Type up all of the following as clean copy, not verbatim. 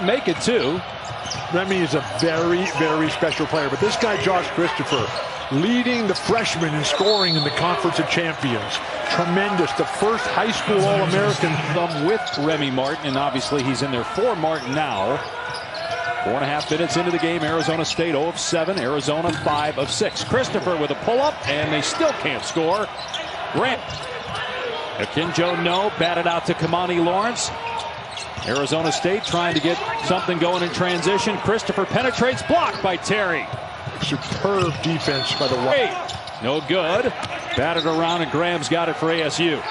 make it too. Remy is a very, very special player. But this guy, Josh Christopher, leading the freshmen in scoring in the Conference of Champions. Tremendous. The first high school All-American. With Remy Martin, and obviously he's in there for Martin now. 4.5 minutes into the game, Arizona State 0 of 7, Arizona 5 of 6. Christopher with a pull-up, and they still can't score. Grant. Akinjo, no. Batted out to Kamani Lawrence. Arizona State trying to get something going in transition. Christopher penetrates, blocked by Terry. Superb defense by the White. No good. Batted around, and Graham's got it for ASU.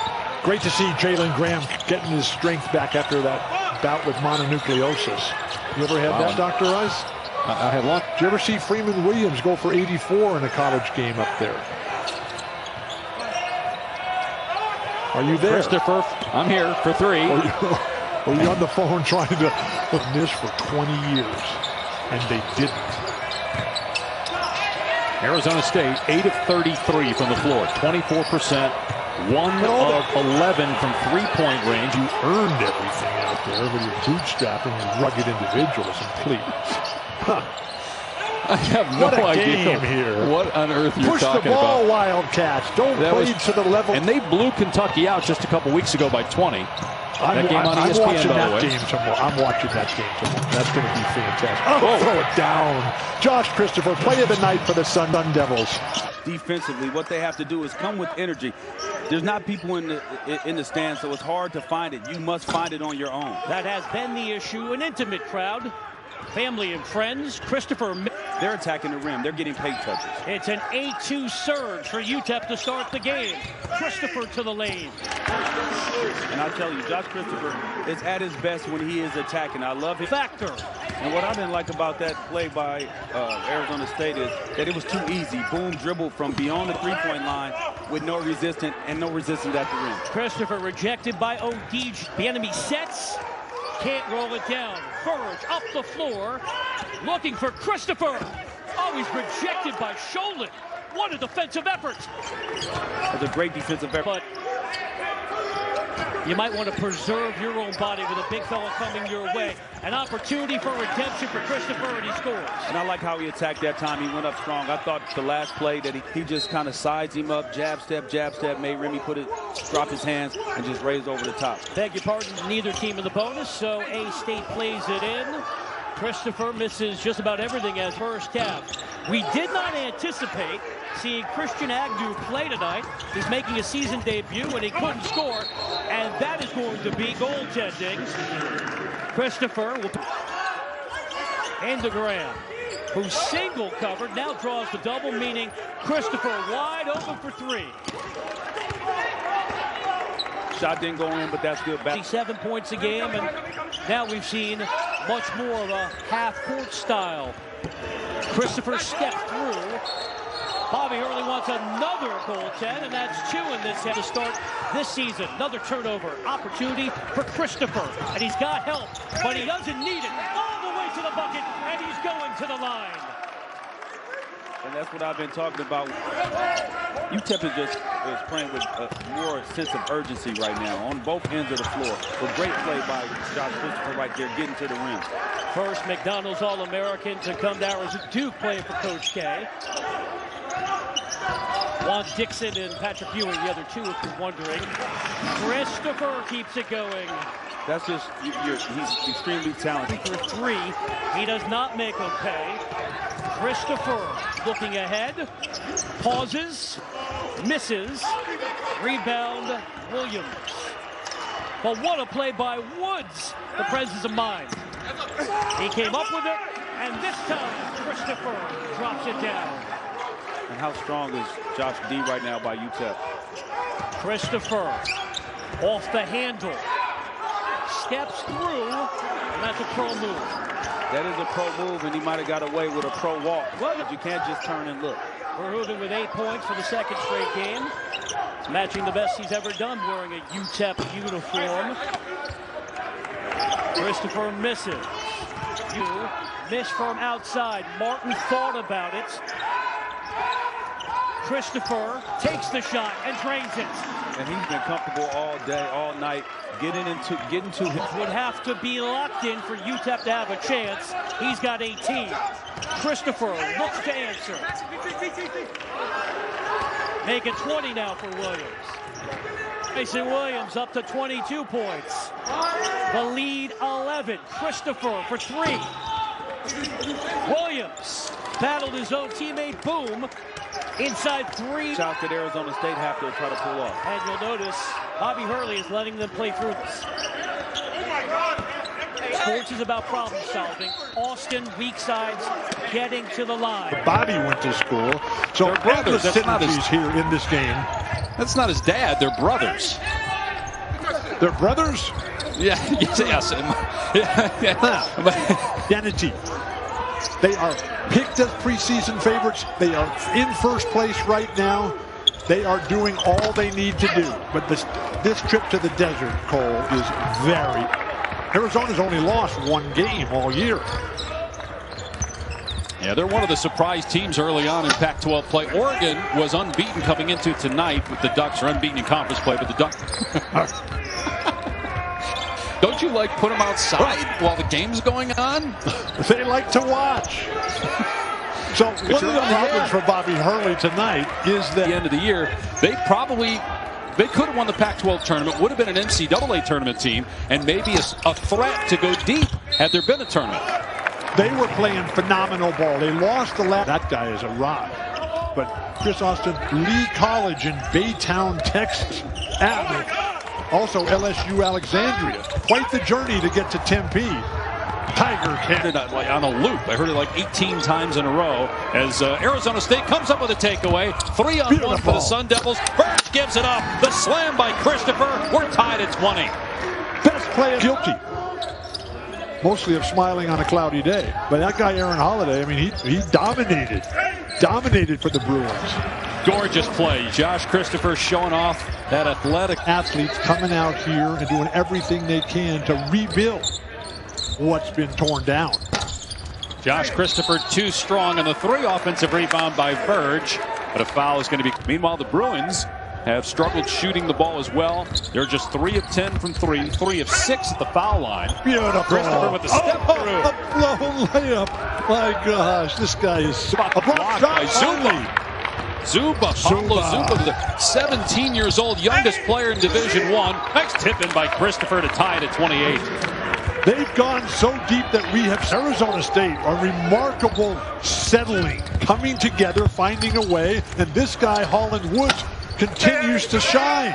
Great to see Jalen Graham getting his strength back after that bout with mononucleosis. You ever had that, Dr. Rice? I had one. Did you ever see Freeman Williams go for 84 in a college game up there? Are you there? Christopher, I'm here for 3. Or you on the phone trying to miss for 20 years, and they didn't. Arizona State 8 of 33 from the floor, 24%, 1 of 11 from three-point range. You earned everything out there with your bootstrapping and rugged individuals, and please. Huh. I have no idea here. What on earth you're talking about. Push the ball, Wildcats. Don't play to the level. And they blew Kentucky out just a couple weeks ago by 20. I'm game on ESPN, watching by the that way. game tomorrow. I'm watching that game tomorrow. That's going to be fantastic. Oh, throw it down. Josh Christopher, play of the night for the Sun Devils. Defensively, what they have to do is come with energy. There's not people in the stands, so it's hard to find it. You must find it on your own. That has been the issue. An intimate crowd. Family and friends. Christopher. They're attacking the rim. They're getting paint touches. It's an 8-2 surge for UTEP to start the game. Christopher to the lane. And I tell you, Josh Christopher is at his best when he is attacking. I love his factor. And what I didn't like about that play by Arizona State is that it was too easy. Boom, dribble from beyond the three-point line with no resistance and no resistance at the rim. Christopher rejected by O'Deej. The enemy sets. Can't roll it down. Burge up the floor. Looking for Christopher. Oh, he's rejected by Sholin. What a defensive effort. It's a great defensive effort. But you might want to preserve your own body with a big fella coming your way. An opportunity for redemption for Christopher, and he scores. And I like how he attacked that time. He went up strong. I thought the last play that he just kind of sized him up, jab step, made Remy drop his hands and just raise over the top. Beg your pardon, neither team in the bonus, so A-State plays it in. Christopher misses just about everything as first half. We did not anticipate seeing Christian Agnew play tonight. He's making a season debut and he couldn't score, and that is going to be goaltending. Christopher will into Graham, who's single covered, now draws the double, meaning Christopher wide open for 3. Shot didn't go in, but that's good. 7 points a game, and now we've seen much more of a half-court style. Christopher steps through. Bobby Hurley wants another goaltend, and that's 2 in this to start this season. Another turnover opportunity for Christopher, and he's got help, but he doesn't need it. All the way to the bucket, and he's going to the line. And that's what I've been talking about. UTEP is playing with a more sense of urgency right now on both ends of the floor. A great play by Josh Christopher right there, getting to the rim. First McDonald's All-American to come to Arizona. Duke playing for Coach K. Juan Dixon and Patrick Ewing, the other two, if you're wondering. Christopher keeps it going. That's just, he's extremely talented. For 3, he does not make him pay. Christopher looking ahead, pauses, misses, rebound, Williams. But what a play by Woods, the presence of mind. He came up with it, and this time Christopher drops it down. And how strong is Josh D right now by UTEP? Christopher off the handle, steps through, and that's a pro move. That is a pro move, and he might have got away with a pro walk. Well, you can't just turn and look. Verhoeven with 8 points for the second straight game. Matching the best he's ever done wearing a UTEP uniform. Christopher misses. Miss from outside. Martin thought about it. Christopher takes the shot and drains it. and he's been comfortable all day, all night, getting to him. Would have to be locked in for UTEP to have a chance. He's got 18. Christopher looks to answer. Make it 20 now for Williams. Mason Williams up to 22 points. The lead 11. Christopher for 3. Williams battled his own teammate. Boom. Inside 3. Shots that Arizona State have to try to pull off. And you'll notice Bobby Hurley is letting them play through this. Sports is about problem solving. Austin, weak sides, getting to the line. Bobby went to school, so brothers. the synergies here in this game. That's not his dad. They're brothers. They're brothers? Yeah, yes. Identity. They are picked as preseason favorites. They are in first place right now. They are doing all they need to do. But this trip to the desert, Cole, is very... Arizona's only lost 1 game all year. Yeah, they're one of the surprise teams early on in Pac-12 play. Oregon was unbeaten coming into tonight with the Ducks, are unbeaten in conference play, but the Ducks... Don't you like put them outside while the game's going on? They like to watch. So one of the problems for Bobby Hurley tonight is that at the end of the year, they could have won the Pac-12 tournament, would have been an NCAA tournament team, and maybe a threat to go deep had there been a tournament. they were playing phenomenal ball. They lost the last. That guy is a rock. But Chris Austin, Lee College in Baytown, Texas. Also LSU Alexandria. Quite the journey to get to Tempe. Tiger headed on a loop. I heard it like 18 times in a row as Arizona State comes up with a takeaway. 3-on-1 for the Sun Devils. Burge gives it up. The slam by Christopher. We're tied at 20. Best player guilty. Mostly of smiling on a cloudy day. But that guy Aaron Holiday, I mean, he dominated. Dominated for the Bruins. Gorgeous play. Josh Christopher showing off that athletic. Athletes coming out here and doing everything they can to rebuild what's been torn down. Josh Christopher too strong on the 3 offensive rebound by Burge, but a foul is going to be. Meanwhile, the Bruins have struggled shooting the ball as well. They're just 3 of 10 from 3, 3 of 6 at the foul line. Beautiful. Christopher with the step through. A blown layup. My gosh, this guy is a block by Zuba. Pablo Zuba, the 17 years old, youngest player in Division I. Next tip in by Christopher to tie it at 28. They've gone so deep that we have Arizona State, a remarkable settling, coming together, finding a way, and this guy, Holland Woods, continues to shine.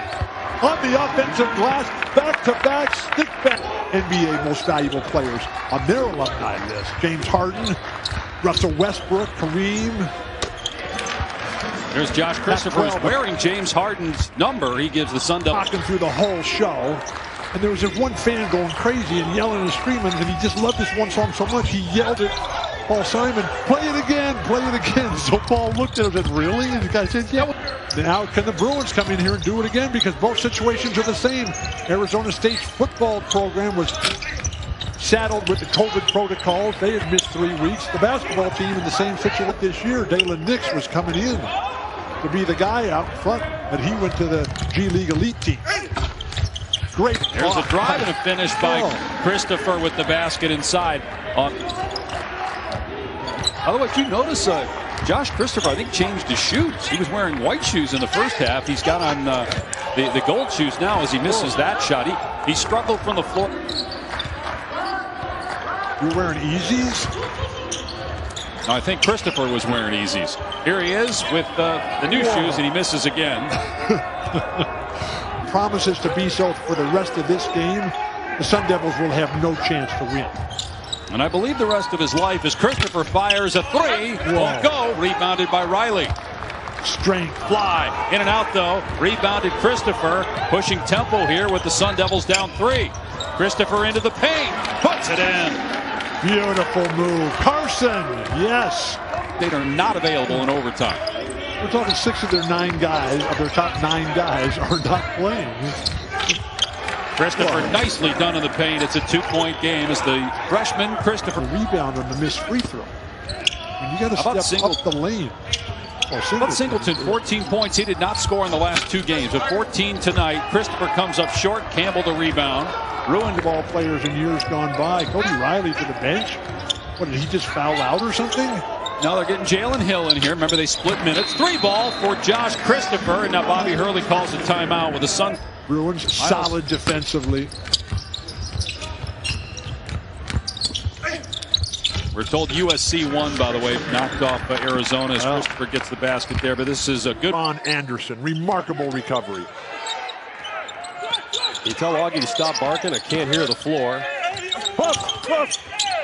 On the offensive glass, back-to-back, stick-back. NBA most valuable players on their alumni list. James Harden, Russell Westbrook, Kareem. There's Josh Christopher who's wearing James Harden's number. He gives the Sun Devils. Talking through the whole show. And there was this one fan going crazy and yelling and screaming, and he just loved this one song so much, he yelled at Paul Simon, play it again, play it again. So Paul looked at him and said, really? And the guy said, yeah. Now can the Bruins come in here and do it again? Because both situations are the same. Arizona State's football program was saddled with the COVID protocols. They had missed 3 weeks. The basketball team in the same situation this year, Dalen Nix was coming in to be the guy out front, and he went to the G League elite team. Great. There's a drive and a finish by Christopher with the basket inside. Otherwise, you notice Josh Christopher, I think, changed his shoes. He was wearing white shoes in the first half. He's got on the gold shoes now as he misses that shot. He struggled from the floor. You're wearing Yeezys? No, I think Christopher was wearing Yeezys. Here he is with the new shoes, and he misses again. Promises to be so for the rest of this game. The Sun Devils will have no chance to win. And I believe the rest of his life as Christopher fires a 3. Won't go. Rebounded by Riley. Strength. Fly. In and out, though. Rebounded Christopher. Pushing tempo here with the Sun Devils down 3. Christopher into the paint. Puts it in. Beautiful move. Carson. Yes. They are not available in overtime. We're talking 6 of their 9 guys, of their top 9 guys, are not playing. Christopher nicely done in the paint. It's a 2-point game as the freshman Christopher rebound on the missed free throw. And you got to step up the lane. But Singleton, 14 points. He did not score in the last 2 games, but 14 tonight. Christopher comes up short. Campbell the rebound. Ruined ball players in years gone by. Cody Riley to the bench. What, did he just foul out or something? Now they're getting Jalen Hill in here. Remember, they split minutes. 3 ball for Josh Christopher. And now Bobby Hurley calls a timeout with the Sun. Bruins solid defensively. We're told USC won, by the way, knocked off by Arizona as Christopher gets the basket there. But this is a good. Ron Anderson, remarkable recovery. You tell Augie to stop barking. I can't hear the floor.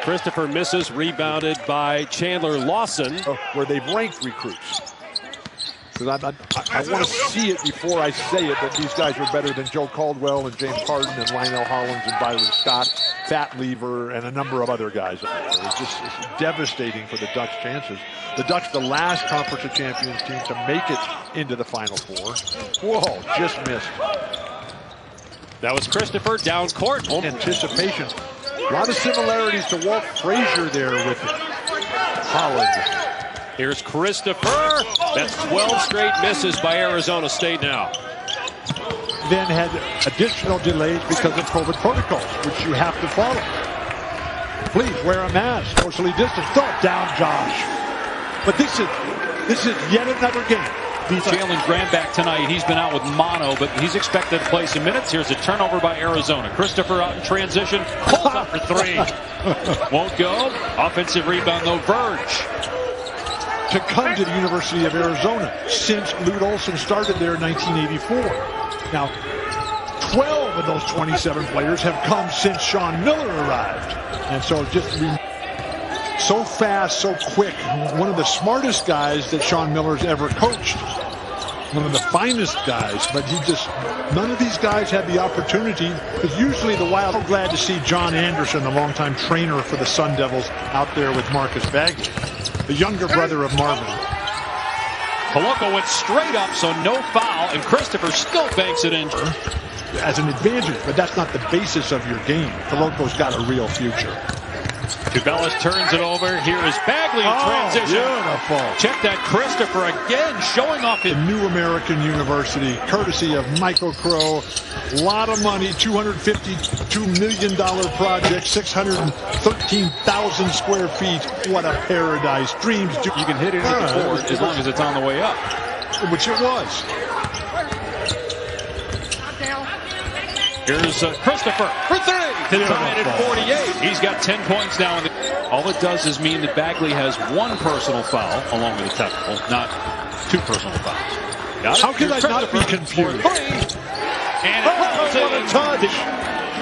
Christopher misses, rebounded by Chandler Lawson. Where they've ranked recruits. Because I want to see it before I say it, that these guys are better than Joe Caldwell and James Harden and Lionel Hollins and Byron Scott, Fat Lever, and a number of other guys. It's devastating for the Ducks' chances. The Ducks, the last Conference of Champions team to make it into the Final Four. Whoa, just missed. That was Christopher down court. Anticipation. A lot of similarities to Walt Frazier there with Holland. Here's Christopher. That's 12 straight misses by Arizona State now. Then had additional delays because of COVID protocols, which you have to follow. Please wear a mask, socially distance. Throw it down, Josh. But this is yet another game. Jalen Graham back tonight. He's been out with mono, but he's expected to play some minutes. Here's a turnover by Arizona. Christopher out in transition. Pulls up for 3. Won't go. Offensive rebound, though. Verge. To come to the University of Arizona since Lute Olson started there in 1984. Now, 12 of those 27 players have come since Sean Miller arrived. And so just so fast, so quick. One of the smartest guys that Sean Miller's ever coached. One of the finest guys, but none of these guys had the opportunity, because usually the Wild are glad to see John Anderson, the longtime trainer for the Sun Devils, out there with Marcus Bagley, the younger brother of Marvin. Koloko went straight up, so no foul, and Christopher still banks it in. As an advantage, but that's not the basis of your game. Koloko's got a real future. Tubelis turns it over. Here is Bagley in transition. Beautiful. Check that. Christopher again showing off his New American University, courtesy of Michael Crow. A lot of money, $252 million project, 613,000 square feet. What a paradise. Dreams do. You can hit it at the board as long as it's on the way up. Which it was. Here's Christopher for 3 to tie it at 48. He's got 10 points now. All it does is mean that Bagley has 1 personal foul along with a technical, not 2 personal fouls. How can I not be confused? And what a touch.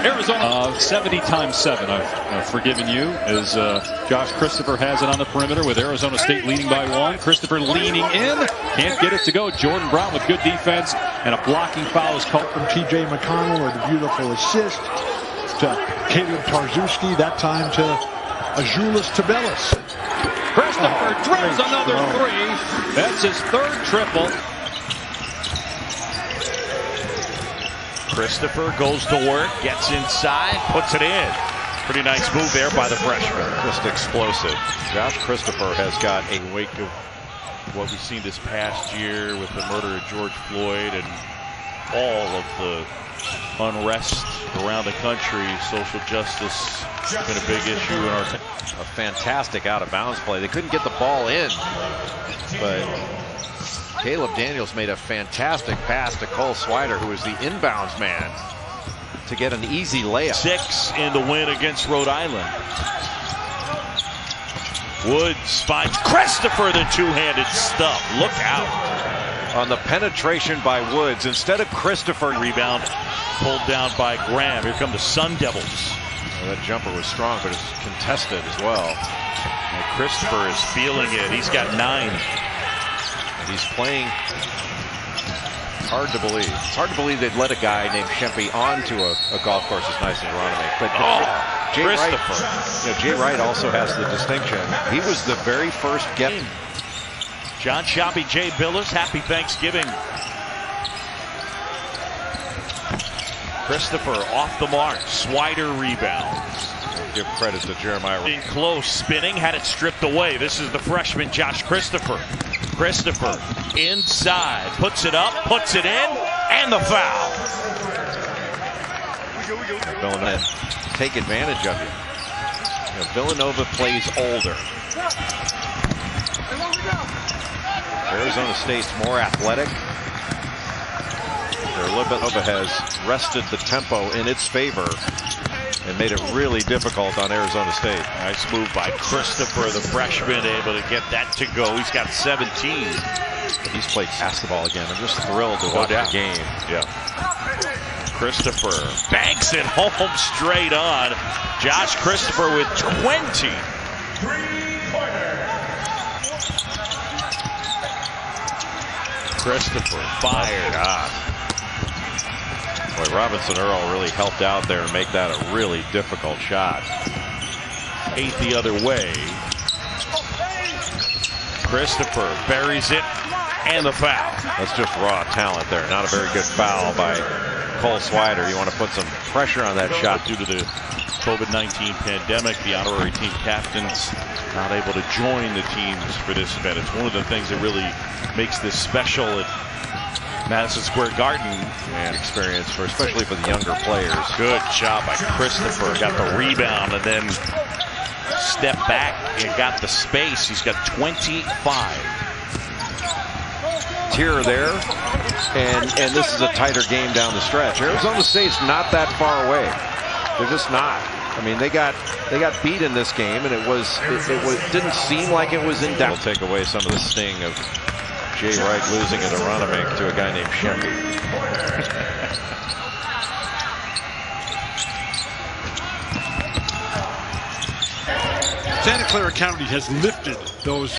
Arizona 70 times 7. I've forgiven you, as Josh Christopher has it on the perimeter with Arizona State leading by 1. Christopher leaning in. Can't get it to go. Jordan Brown with good defense, and a blocking foul is called from T.J. McConnell, or the beautiful assist to Caleb Tarzuski, that time to Azuolas Tubelis. Christopher drills another 3. That's his 3rd triple. Christopher goes to work, gets inside, puts it in. Pretty nice move there by the freshman. Just explosive. Josh Christopher has got a wake of what we've seen this past year with the murder of George Floyd and all of the unrest around the country. Social justice has been a big issue in our town. A fantastic out-of-bounds play. They couldn't get the ball in, but Caleb Daniels made a fantastic pass to Cole Swider, who was the inbounds man, to get an easy layup. 6 in the win against Rhode Island. Woods finds Christopher, the 2-handed stuff. Look out. On the penetration by Woods, instead of Christopher. Rebound pulled down by Graham. Here come the Sun Devils. Well, that jumper was strong, but it's contested as well. And Christopher is feeling it. He's got 9. He's playing hard to believe. It's hard to believe they'd let a guy named Shempy onto a golf course as nice as Aronimink. But Jay Wright, Jay Wright also has the distinction. He was the very first John Shoppy, Jay Billis, happy Thanksgiving. Christopher off the mark. Swider rebounds. Give credit to Jeremiah. Being close, spinning, had it stripped away. This is the freshman Josh Christopher. Christopher inside, puts it up, puts it in, and the foul. Villanova take advantage of you. Villanova plays older. Arizona State's more athletic. Villanova has rested the tempo in its favor and made it really difficult on Arizona State. Nice move by Christopher, the freshman, able to get that to go. He's got 17. He's played basketball again. I'm just thrilled to watch the game. Yeah. Christopher banks it home straight on. Josh Christopher with 20. Christopher fired on. Boy, Robinson Earl really helped out there and make that a really difficult shot. 8 the other way. Christopher buries it, and the foul. That's just raw talent there. Not a very good foul by Cole Swider. You want to put some pressure on that shot. Due to the COVID-19 pandemic, the honorary team captains not able to join the teams for this event. It's one of the things that really makes this special at Madison Square Garden. And experience, especially for the younger players. Good job by Christopher. Got the rebound and then step back and got the space. He's got 25. Tier there, and this is a tighter game down the stretch. Arizona State's not that far away. They're just not. I mean, they got beat in this game, and it didn't seem like it was in doubt. We'll take away some of the sting of Jay Wright losing at Aronimink to a guy named Shempy. Santa Clara County has lifted those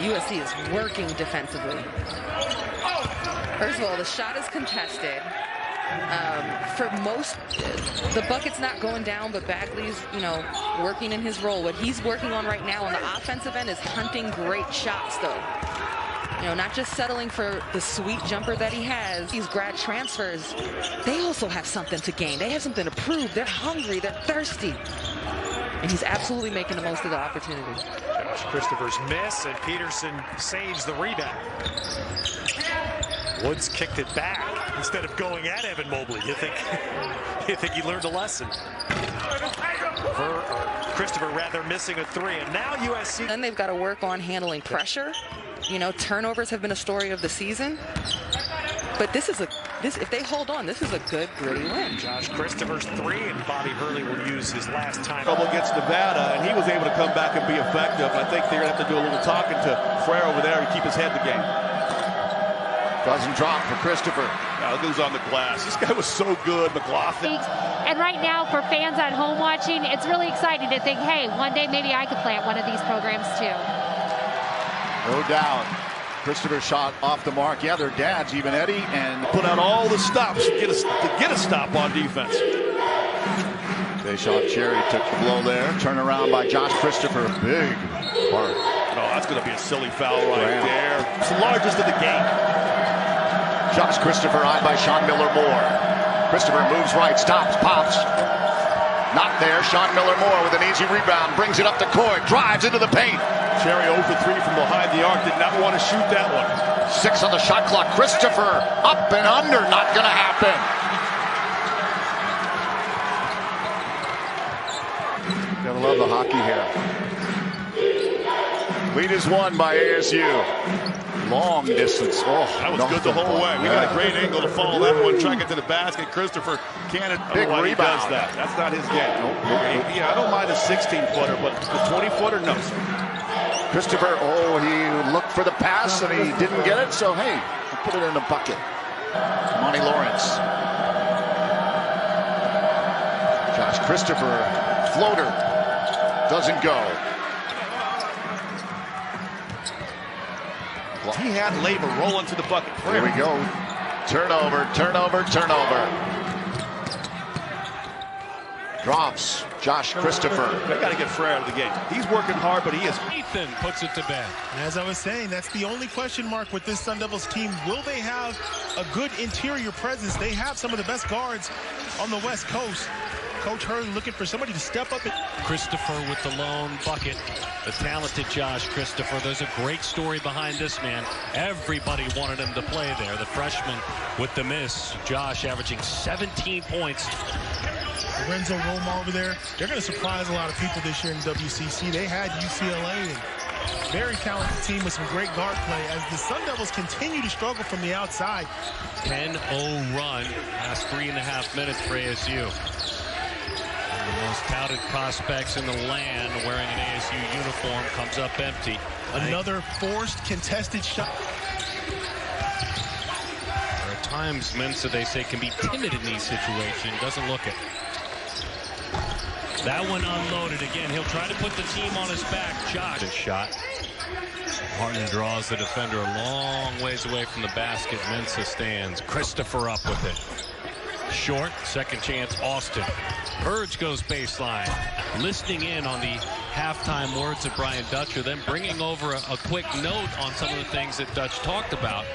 USC is working defensively. First of all, the shot is contested. For most, the bucket's not going down, but Bagley's, working in his role. What he's working on right now on the offensive end is hunting great shots, though. Not just settling for the sweet jumper that he has. These grad transfers, they also have something to gain. They have something to prove. They're hungry. They're thirsty. And he's absolutely making the most of the opportunity. Josh Christopher's miss, and Peterson saves the rebound. Woods kicked it back instead of going at Evan Mobley. You think he learned a lesson? Christopher rather missing a three, and now USC. Then they've got to work on handling pressure. Turnovers have been a story of the season. But if they hold on, this is a good, gritty win. Josh Christopher's three, and Bobby Hurley will use his last time. Trouble against Nevada, and he was able to come back and be effective. I think they're going to have to do a little talking to Frere over there and keep his head in the game. Doesn't drop for Christopher. Now look who's on the glass. This guy was so good, McLaughlin. And right now, for fans at home watching, it's really exciting to think, hey, one day maybe I could play at one of these programs too. No doubt. Christopher shot off the mark. Yeah, their dads, even Eddie, and put out all the stops to get a stop on defense. Deshaun Cherry took the blow there. Turnaround by Josh Christopher. Big mark. No, that's going to be a silly foul right there. It's the largest of the game. Josh Christopher eyed by Sean Miller-Moore. Christopher moves right, stops, pops. Not there. Sean Miller-Moore with an easy rebound. Brings it up the court. Drives into the paint. Cherry 0 for 3 from behind the arc. Did not want to shoot that one. 6 on the shot clock. Christopher up and under. Not going to happen. Gotta love the hockey here. Lead is won by ASU. Long distance. Oh, that was good the whole way. We got a great angle to follow that one. Try to get to the basket. Christopher can't. Big rebound. He does that. That's not his game. Yeah, I don't mind a 16-footer, but the 20-footer, no. Christopher, he looked for the pass and he didn't get it, so hey, he put it in a bucket. Monty Lawrence. Josh Christopher, floater, doesn't go. Well, he had labor rolling to the bucket. Here we go. Turnover. Drops. Josh Christopher. They got to get Frere out of the game. He's working hard, but he is. Ethan puts it to bed. As I was saying, that's the only question mark with this Sun Devils team. Will they have a good interior presence? They have some of the best guards on the West Coast. Coach Hurley looking for somebody to step up. Christopher with the lone bucket. The talented Josh Christopher. There's a great story behind this man. Everybody wanted him to play there. The freshman with the miss. Josh averaging 17 points. Lorenzo Roma over there. They're going to surprise a lot of people this year in WCC. They had UCLA. And very talented team with some great guard play as the Sun Devils continue to struggle from the outside. 10-0 run. Last 3.5 minutes for ASU. The most touted prospects in the land wearing an ASU uniform comes up empty. Another forced contested shot. There are times Mensa, they say, can be timid in these situations. Doesn't look it. That one unloaded again. He'll try to put the team on his back. Josh. This shot. Martin draws the defender a long ways away from the basket. Mensa stands. Christopher up with it. Short. Second chance. Austin. Purge goes baseline. Listening in on the halftime words of Brian Dutcher, then bringing over a quick note on some of the things that Dutch talked about.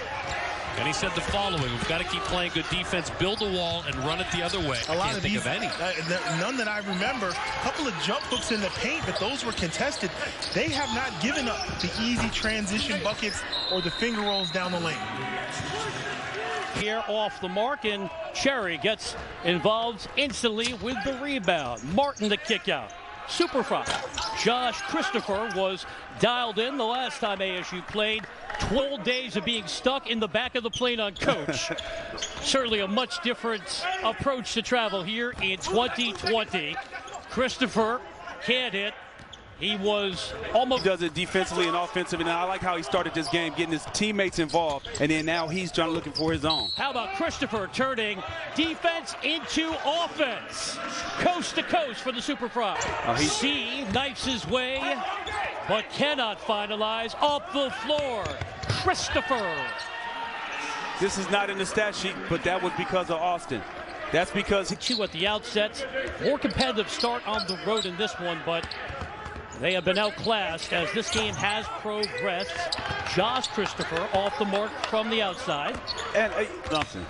And he said the following: we've got to keep playing good defense, build a wall, and run it the other way. I can't think of any. None that I remember. A couple of jump hooks in the paint, but those were contested. They have not given up the easy transition buckets or the finger rolls down the lane. Here off the mark, and Cherry gets involved instantly with the rebound. Martin the kick out. Super foul. Josh Christopher was dialed in the last time ASU played. 12 days of being stuck in the back of the plane on coach. Certainly a much different approach to travel here in 2020. Christopher can't hit. He was almost does it defensively and offensively. And I like how he started this game, getting his teammates involved, and then now he's looking for his own. How about Christopher turning defense into offense? Coast to coast for the Super Fry. C knifes his way but cannot finalize. Off the floor, Christopher. This is not in the stat sheet, but that was because of Austin. That's because two at the outset. More competitive start on the road in this one, but they have been outclassed as this game has progressed. Josh Christopher off the mark from the outside. And nothing.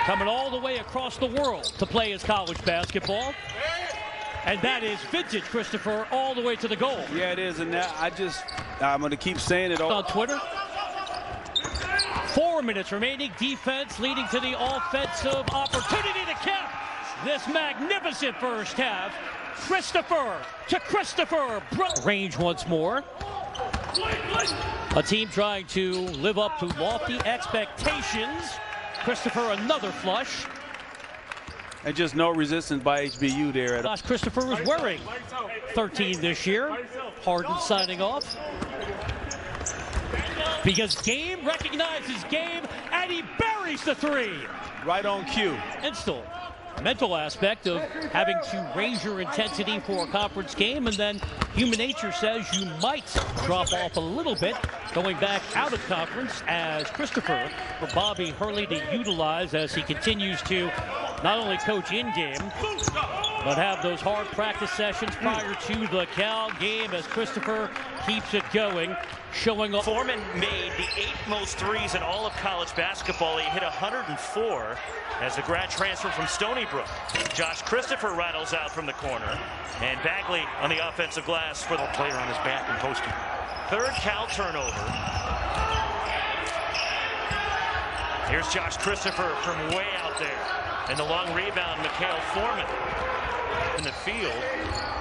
Coming all the way across the world to play his college basketball. And that is vintage Christopher all the way to the goal. Yeah, it is. And that, I'm going to keep saying it on Twitter. 4 minutes remaining. Defense leading to the offensive opportunity to cap this magnificent first half. Christopher to Christopher. Range once more. A team trying to live up to lofty expectations. Christopher, another flush. And just no resistance by HBU there. Josh Christopher was wearing 13 this year. Harden signing off. Because game recognizes game, and he buries the three. Right on cue. And still, mental aspect of having to raise your intensity for a conference game, and then human nature says you might drop off a little bit going back out of conference, as Christopher for Bobby Hurley to utilize as he continues to not only coach in-game, but have those hard practice sessions prior to the Cal game as Christopher keeps it going. Showing off. Foreman made the 8th most threes in all of college basketball. He hit 104 as the grad transfer from Stony Brook. Josh Christopher rattles out from the corner. And Bagley on the offensive glass for the player on his back and posting. Third Cal turnover. Here's Josh Christopher from way out there. And the long rebound, Mikhail Foreman in the field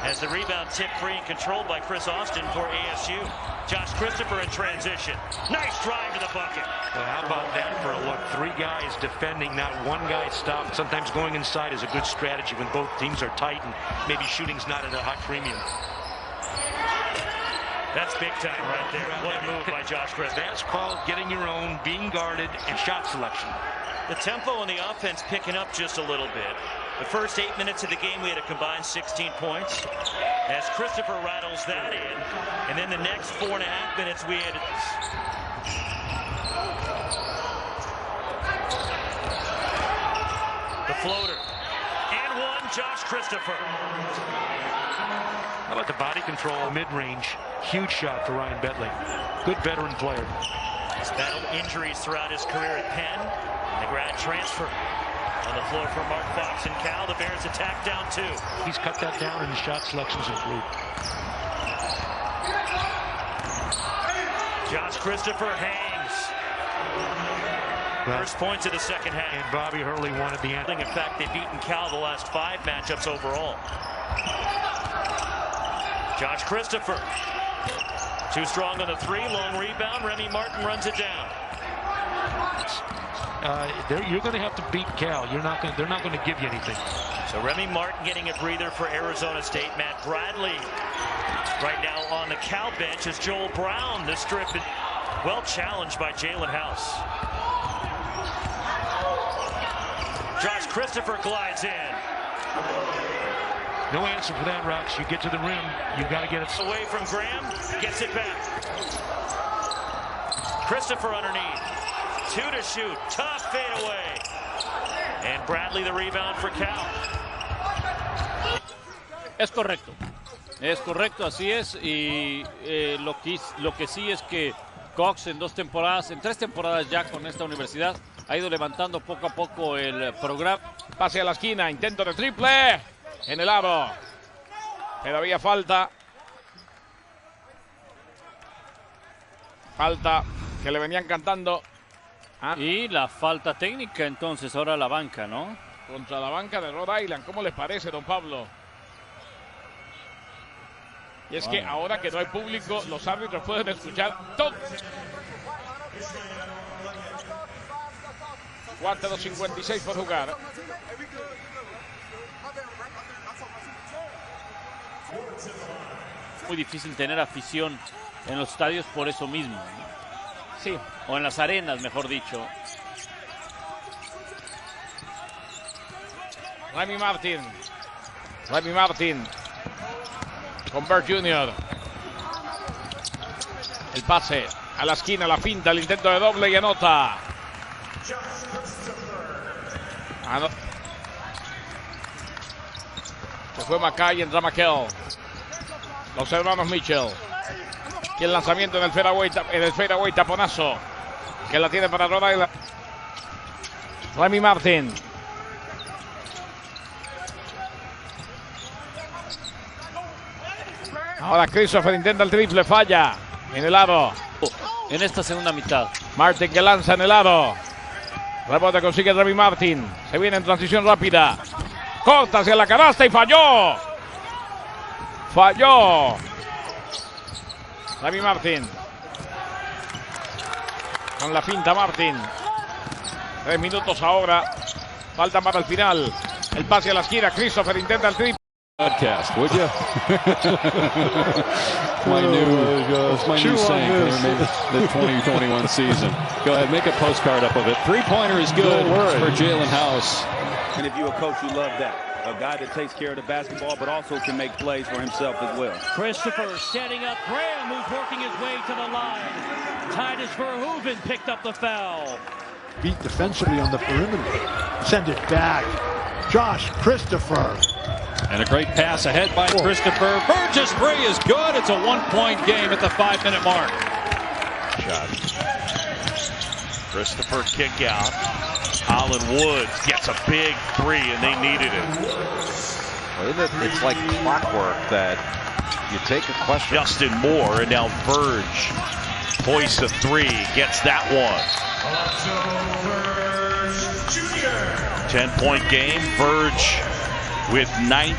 as the rebound tipped free and controlled by Chris Austin for ASU. Josh Christopher in transition. Nice drive to the bucket. Well, how about that for a look? 3 guys defending, not one guy stopped. Sometimes going inside is a good strategy when both teams are tight and maybe shooting's not at a high premium. That's big time right there. What a move by Josh Christopher. That's called getting your own, being guarded, and shot selection. The tempo on the offense picking up just a little bit. The first 8 minutes of the game, we had a combined 16 points. As Christopher rattles that in, and then the next 4.5 minutes, we had the floater. And one, Josh Christopher. How about the body control, mid-range? Huge shot for Ryan Bentley. Good veteran player. He's battled injuries throughout his career at Penn. The grad transfer. On the floor for Mark Fox and Cal. The Bears attack down 2. He's cut that down and his shot selection's improved. Josh Christopher hangs. First points of the second half. And Bobby Hurley wanted the end. In fact, they've beaten Cal the last 5 matchups overall. Josh Christopher. Too strong on the 3. Long rebound. Remy Martin runs it down. You're going to have to beat Cal. They're not going to give you anything. So Remy Martin getting a breather for Arizona State. Matt Bradley right now on the Cal bench as Joel Brown, the strip, well challenged by Jalen House. Josh Christopher glides in. No answer for that, Rox. You get to the rim, you got to get it away from Graham. Gets it back. Christopher underneath. 2 to shoot. Tough fade away. And Bradley the rebound for Cal. Es correcto. Es correcto, así es. Y lo que sí es que Cox en 3 temporadas ya con esta universidad, ha ido levantando poco a poco el programa. Pase a la esquina, intento de triple. En el aro. Pero había falta. Falta que le venían cantando. Y la falta técnica, entonces, ahora la banca, ¿no? Contra la banca de Rhode Island. ¿Cómo les parece, don Pablo? Y es que ahora que no hay público, los árbitros pueden escuchar todo. 4:56 por jugar. Muy difícil tener afición en los estadios por eso mismo, ¿no? Sí. O en las arenas, mejor dicho. Remy Martin. Con Bird Jr. El pase a la esquina, la finta, el intento de doble y anota. Se fue Mackay y entra McHale. Los hermanos Mitchell. Y el lanzamiento en el fairway, taponazo. Que la tiene para Rhode Island. Remy Martin. Ahora Christopher intenta el triple, falla. En el aro. En esta segunda mitad. Martin que lanza en el aro. Rebote consigue Remy Martin. Se viene en transición rápida. Corta hacia la canasta y falló. Falló. Remy Martin. Con la finta Martin. 3 minutos ahora. Falta para el final. El pase a la esquina. Christopher intenta el triple. Podcast, would you? my new saying for maybe the 2021 season. Go ahead, make a postcard up of it. Three-pointer is good for Jalen House. And if you're a coach, you love that. A guy that takes care of the basketball, but also can make plays for himself as well. Christopher setting up Graham, who's working his way to the line. Titus Verhoeven picked up the foul. Beat defensively on the perimeter. Send it back. Josh Christopher. And a great pass ahead by Christopher. Burgess three is good. It's a 1-point game at the 5-minute mark. Shot. Christopher kick out. Colin Woods gets a big three, and they needed it. Well, it's like clockwork that you take a question. Justin Moore, and now Verge hoists a three, gets that one. 10-point game. Verge with 9.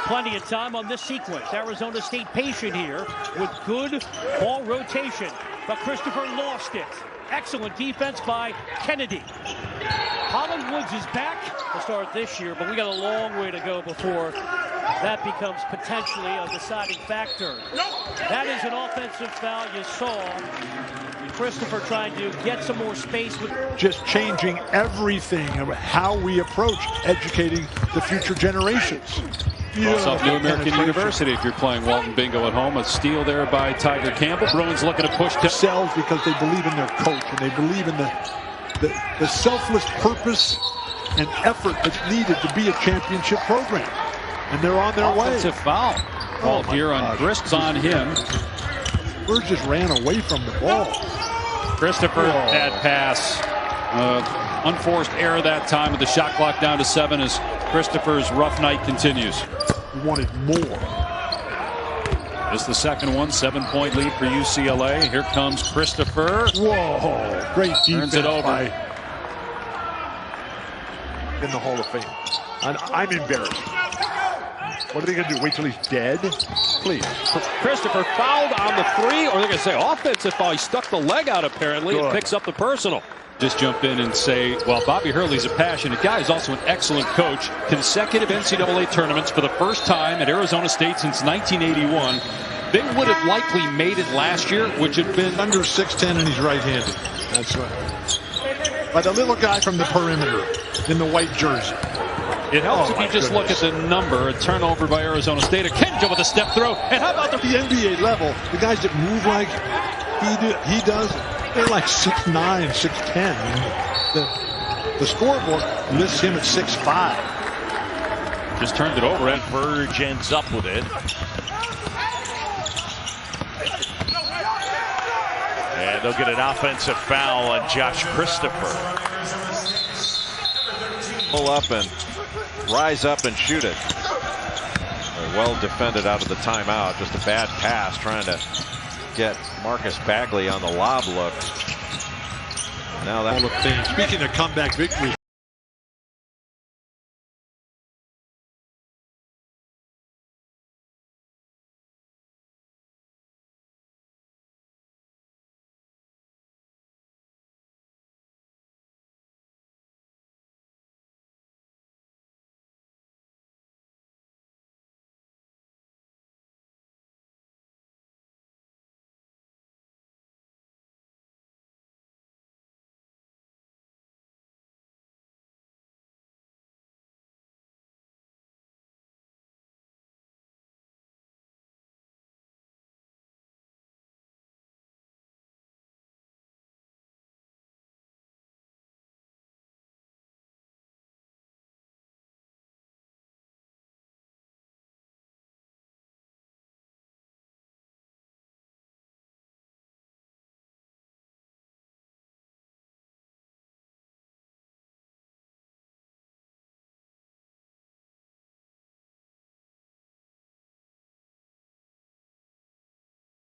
plenty of time on this sequence. Arizona State patient here with good ball rotation, but Christopher lost it. Excellent defense by Kennedy. Holland Woods is back to start this year, but we got a long way to go before that becomes potentially a deciding factor. That is an offensive foul. You saw Christopher trying to get some more space with just changing everything of how we approach educating the future generations. Cross off New American University if you're playing Walton Bingo at home. A steal there by Tiger Campbell. Bruins looking to push themselves because they believe in their coach and they believe in the selfless purpose and effort that's needed to be a championship program. And they're on their way. Offensive foul called here on Grist on him. Bird just ran away from the ball. Christopher, bad pass. Unforced error that time with the shot clock down to 7 as Christopher's rough night continues. He wanted more. Just the second one, 7-point lead for UCLA. Here comes Christopher. Whoa, great defense. Turns it over. In the Hall of Fame. I'm embarrassed. What are they going to do? Wait till he's dead? Please. Christopher fouled on the 3, or they're going to say offensive foul. He stuck the leg out apparently and picks up the personal. Just jump in and say, well, Bobby Hurley's a passionate guy. He's also an excellent coach. Consecutive NCAA tournaments for the first time at Arizona State since 1981. They would have likely made it last year, which had been under 6'10", and he's right-handed. That's right. But the little guy from the perimeter in the white jersey. It helps if you just look at the number. A turnover by Arizona State. A Kenja with a step throw. And how about the NBA level? The guys that move like he does, they're like 6'9", 6'10". The scoreboard lists him at 6'5". Just turned it over, and Verge ends up with it. And they'll get an offensive foul on Josh Christopher. Pull up and rise up and shoot it. They're well defended out of the timeout. Just a bad pass trying to get Marcus Bagley on the lob look. Now that all of things. Speaking of comeback victories.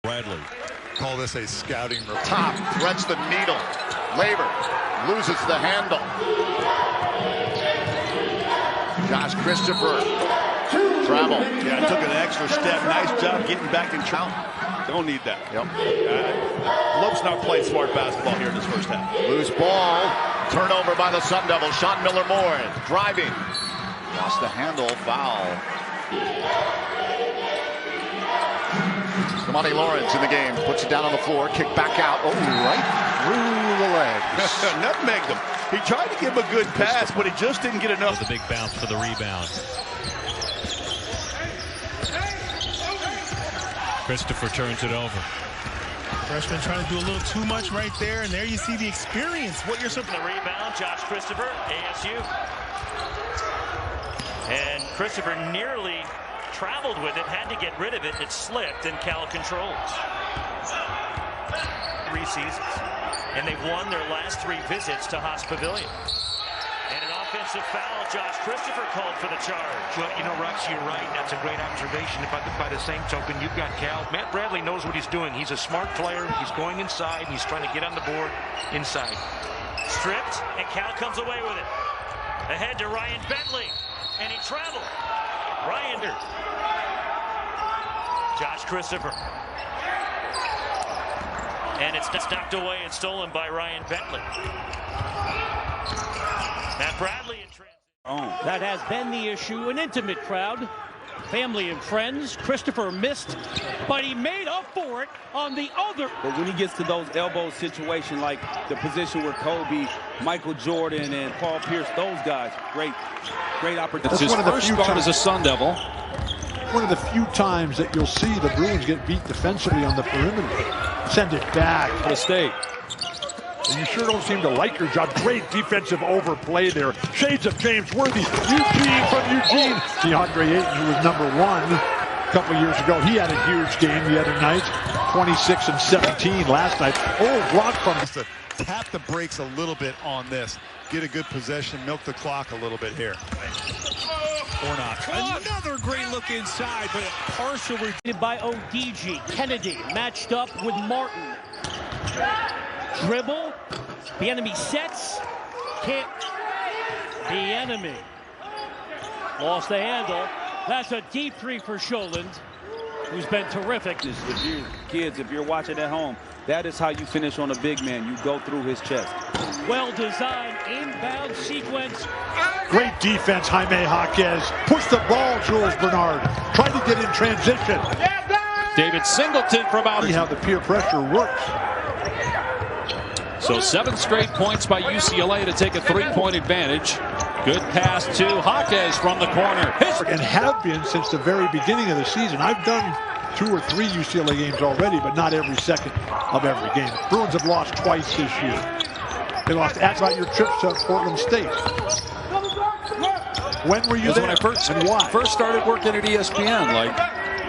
Bradley. Call this a scouting report. Top threads the needle. Labor loses the handle. Josh Christopher. Travel. Yeah, took an extra step. Nice job getting back in count. Don't need that. Yep. Lope's not playing smart basketball here in this first half. Loose ball. Turnover by the Sun Devils. Sean Miller-Moore driving. Lost the handle. Foul. Kamani Lawrence in the game. Puts it down on the floor. Kick back out. Oh, right through the legs. Nutmegged him. He tried to give him a good pass, but he just didn't get enough. The big bounce for the rebound. Christopher turns it over. Freshman trying to do a little too much right there, and there you see the experience. What you're supposed to rebound, Josh Christopher, ASU. And Christopher nearly traveled with it, had to get rid of it. It slipped, and Cal controls. 3 seasons, and they've won their last 3 visits to Haas Pavilion. And an offensive foul. Josh Christopher called for the charge. Well, you know, Rex, you're right. That's a great observation. By the same token, you've got Cal. Matt Bradley knows what he's doing. He's a smart player. He's going inside. He's trying to get on the board inside. Stripped, and Cal comes away with it. Ahead to Ryan Bentley, and he traveled. Ryan Josh Christopher. And it's knocked away and stolen by Ryan Bentley. Matt Bradley in transition. That has been the issue, an intimate crowd. Family and friends. Christopher missed, but he made up for it on the other. But when he gets to those elbow situations, like the position where Kobe, Michael Jordan, and Paul Pierce, those guys, great opportunity. It's his first start as a Sun Devil. One of the few times that you'll see the Bruins get beat defensively on the perimeter. Send it back. For the state. And you sure don't seem to like your job. Great defensive overplay there. Shades of James Worthy. Eugene from Eugene. DeAndre Ayton, who was #1 a couple of years ago. He had a huge game the other night. 26 and 17 last night. Oh, block from... Tap the brakes a little bit on this. Get a good possession. Milk the clock a little bit here. Or not. Another great look inside, but a partial by ODG. Kennedy matched up with Martin. Dribble. The enemy sets. Can't. The enemy lost the handle. That's a deep three for Scholand, who's been terrific. If you kids, if you're watching at home, that is how you finish on a big man. You go through his chest. Well-designed inbound sequence. Great defense, Jaime Jaquez. Push the ball, Jules Bernard. Try to get in transition. David Singleton from out. See how the peer pressure works. So 7 straight points by UCLA to take a 3-point advantage. Good pass to Jaquez from the corner. And have been since the very beginning of the season. I've done 2 or 3 UCLA games already, but not every second of every game. Bruins have lost twice this year. They lost. Ask about your trips to Portland State. When were you there? When I first started working at ESPN, like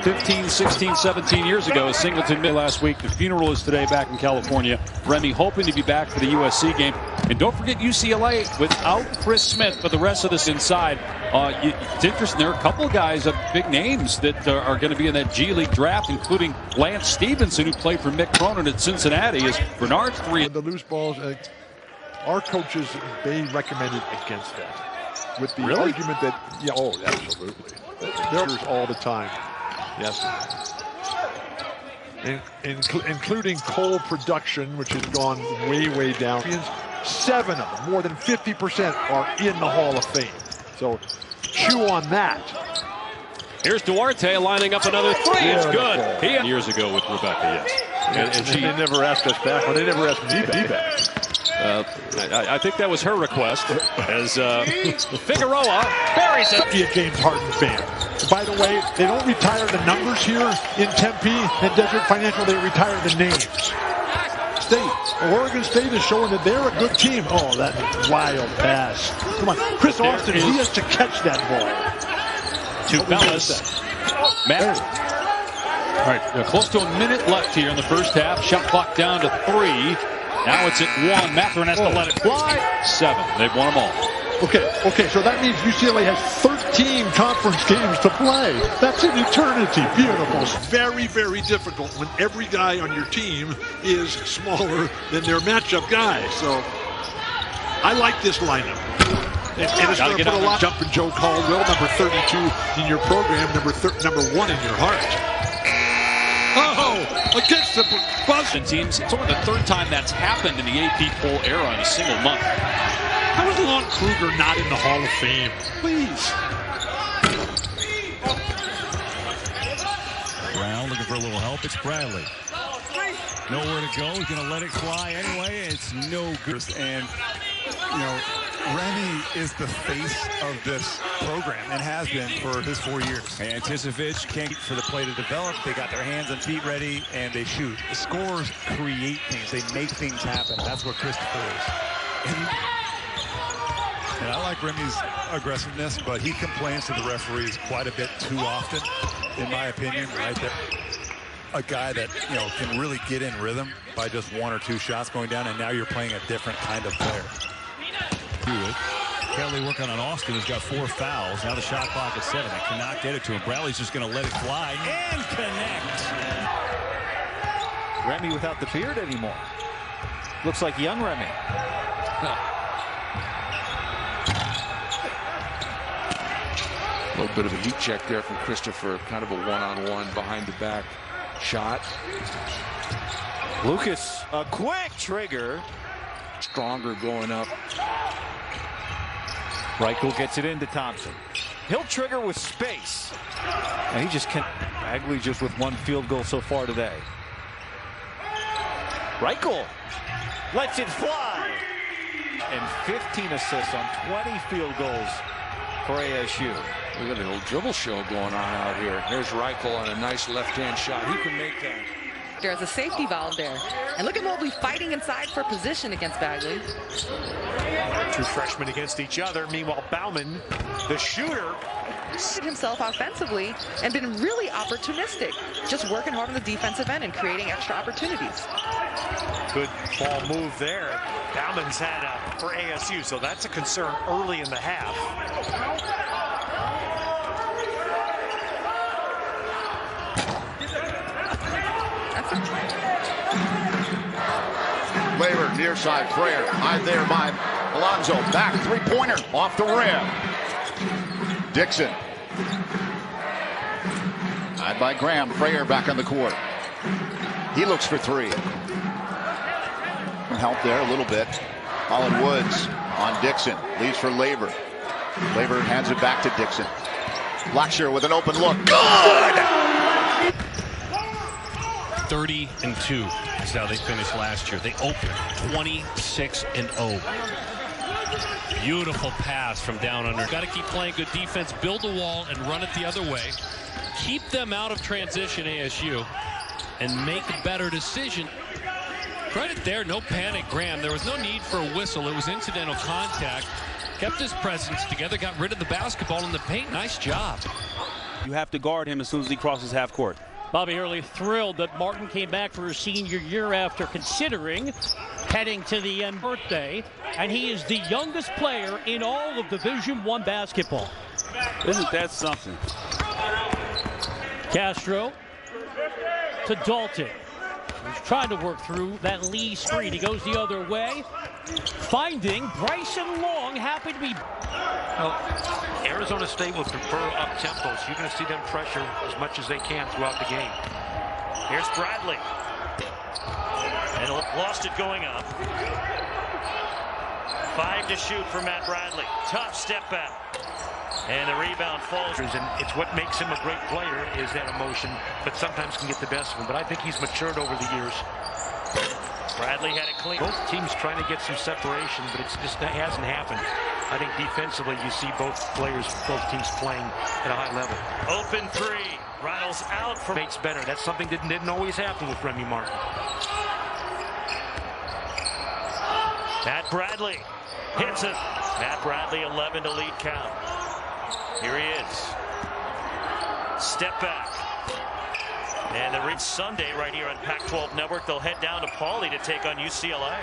15, 16, 17 years ago. Singleton last week. The funeral is today back in California. Remy hoping to be back for the USC game. And don't forget UCLA without Chris Smith, but the rest of this inside. It's interesting. There are a couple of guys, big names that are going to be in that G League draft, including Lance Stevenson, who played for Mick Cronin at Cincinnati. Is Bernard's 3. The loose balls, our coaches, they recommended against that. With the argument that, yeah, oh, absolutely. There's all the time. Yes. Including coal production, which has gone way, way down. 7 of them, more than 50%, are in the Hall of Fame. So chew on that. Here's Duarte lining up another 3. It's good. Years ago with Rebecca, yes. And they never asked us back. Well, they never asked me back. I think that was her request. As Figueroa buries it. Be a James Harden fan. By the way, they don't retire the numbers here in Tempe and Desert Financial. They retire the names. Oregon State is showing that they're a good team. Oh, that wild pass. Come on. Chris Austin, he has to catch that ball. To Bellis. Matt. All right, close to a minute left here in the first half. Shot clock down to 3. Now it's at 1. Mathurin has to let it fly. 7. They've won them all. Okay, so that means UCLA has 13 conference games to play. That's an eternity. Beautiful. Very, very difficult when every guy on your team is smaller than their matchup guy. So I like this lineup. And it's going to put a lot of jumping Joe Caldwell, number 32 in your program, number 1 in your heart. Oh, against the Boston teams. It's only the 3rd time that's happened in the AP poll era in a single month. How is Lon Kruger not in the Hall of Fame? Please. Brown looking for a little help. It's Bradley. Nowhere to go. He's going to let it fly anyway. It's no good. And, you know, Remy is the face of this program and has been for his 4 years. And Tisevich can't for the play to develop. They got their hands and feet ready, and they shoot. The scorers create things. They make things happen. That's what Christopher is. And I like Remy's aggressiveness, but he complains to the referees quite a bit too often, in my opinion, right there. A guy that, you know, can really get in rhythm by just 1 or 2 shots going down, and now you're playing a different kind of player. Kelly working on Austin, who's got 4 fouls. Now the shot clock at 7. They cannot get it to him. Bradley's just going to let it fly and connect. Remy without the beard anymore. Looks like young Remy. A little bit of a heat check there from Christopher. Kind of a one-on-one behind the back shot. Lucas, a quick trigger. Stronger going up. Reichel gets it into Thompson. He'll trigger with space. And he just can't. Bagley just with one field goal so far today. Reichel lets it fly. And 15 assists on 20 field goals for ASU. We got a little dribble show going on out here. Here's Reichel on a nice left-hand shot. He can make that. There's a safety valve there. And look at Mobley fighting inside for position against Bagley. Two freshmen against each other. Meanwhile, Bauman, the shooter, himself offensively and been really opportunistic. Just working hard on the defensive end and creating extra opportunities. Good ball move there. Bauman's had for ASU, so that's a concern early in the half. Laver, near side, Frayer, eyed there by Alonzo. Back, three-pointer, off the rim. Dixon. Eyed by Graham, Frayer back on the court. He looks for three. Some help there a little bit. Colin Woods on Dixon, leaves for Laver. Laver hands it back to Dixon. Blackshear with an open look. Good! 30-2 is how they finished last year. They opened 26-0. Beautiful pass from down under. Got to keep playing good defense, build a wall, and run it the other way. Keep them out of transition, ASU, and make a better decision. Credit there, no panic, Graham. There was no need for a whistle. It was incidental contact. Kept his presence together, got rid of the basketball in the paint. Nice job. You have to guard him as soon as he crosses half court. Bobby Hurley thrilled that Martin came back for his senior year after considering heading to the end birthday, and he is the youngest player in all of Division I basketball. Isn't that something? Castro to Dalton. He's trying to work through that Lee screen. He goes the other way, finding Bryson Long, happy to be. Well, Arizona State will prefer up-tempo, so you're going to see them pressure as much as they can throughout the game. Here's Bradley. And lost it going up. 5 to shoot for Matt Bradley. Tough step back. And the rebound falls. And it's what makes him a great player is that emotion, but sometimes can get the best of him. But I think he's matured over the years. Bradley had it clean. Both teams trying to get some separation, but it hasn't happened. I think defensively you see both teams playing at a high level. Open three. Reynolds out for makes better. That's something that didn't always happen with Remy Martin. Matt Bradley hits it. Matt Bradley 11 to lead count. Here he is. Step back. And the reach Sunday right here on Pac-12 Network. They'll head down to Pauley to take on UCLA.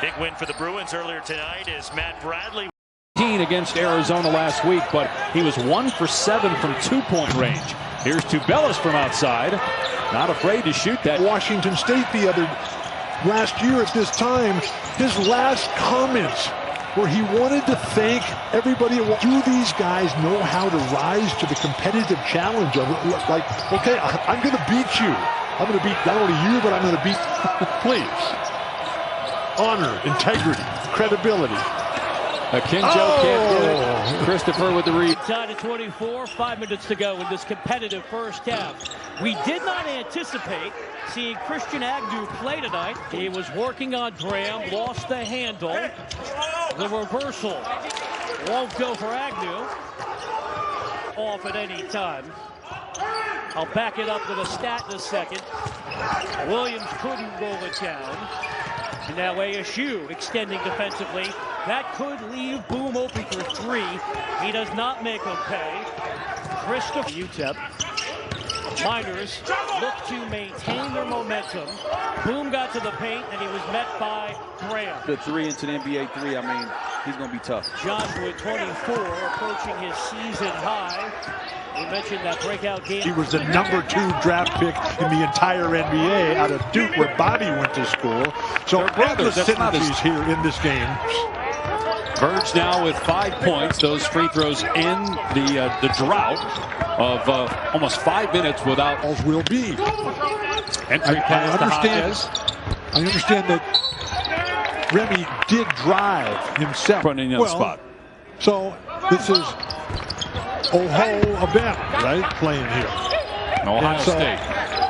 Big win for the Bruins earlier tonight is Matt Bradley. Against Arizona last week, but he was 1 for 7 from two-point range. Here's Tubelis from outside. Not afraid to shoot that. Washington State last year at this time, his last comments where he wanted to thank everybody. Do these guys know how to rise to the competitive challenge of it? Like, okay, I'm going to beat you. I'm going to beat not only you, but I'm going to beat, please. Honor, integrity, credibility. Akinjo can't get it. Christopher with the read. Tied at 24, 5 minutes to go in this competitive first half. We did not anticipate seeing Christian Agnew play tonight. He was working on Graham, lost the handle. The reversal won't go for Agnew. Off at any time. I'll back it up with a stat in a second. Williams couldn't roll it down. And now ASU extending defensively. That could leave Boom open for three. He does not make him pay. Christopher UTEP. Miners look to maintain their momentum. Boom got to the paint, and he was met by Graham. The three into the NBA three, I mean, he's going to be tough. Joshua, 24, approaching his season high. We mentioned that breakout game. He was the #2 draft pick in the entire NBA out of Duke, where Bobby went to school. So endless synergies here in this game. Verge now with 5 points. Those free throws in the drought of almost 5 minutes without. Will be. Entry pass to Hawkins. I understand that Remy did drive himself. Running in the spot. So this is Oho Abem, right? Playing here. Ohio State.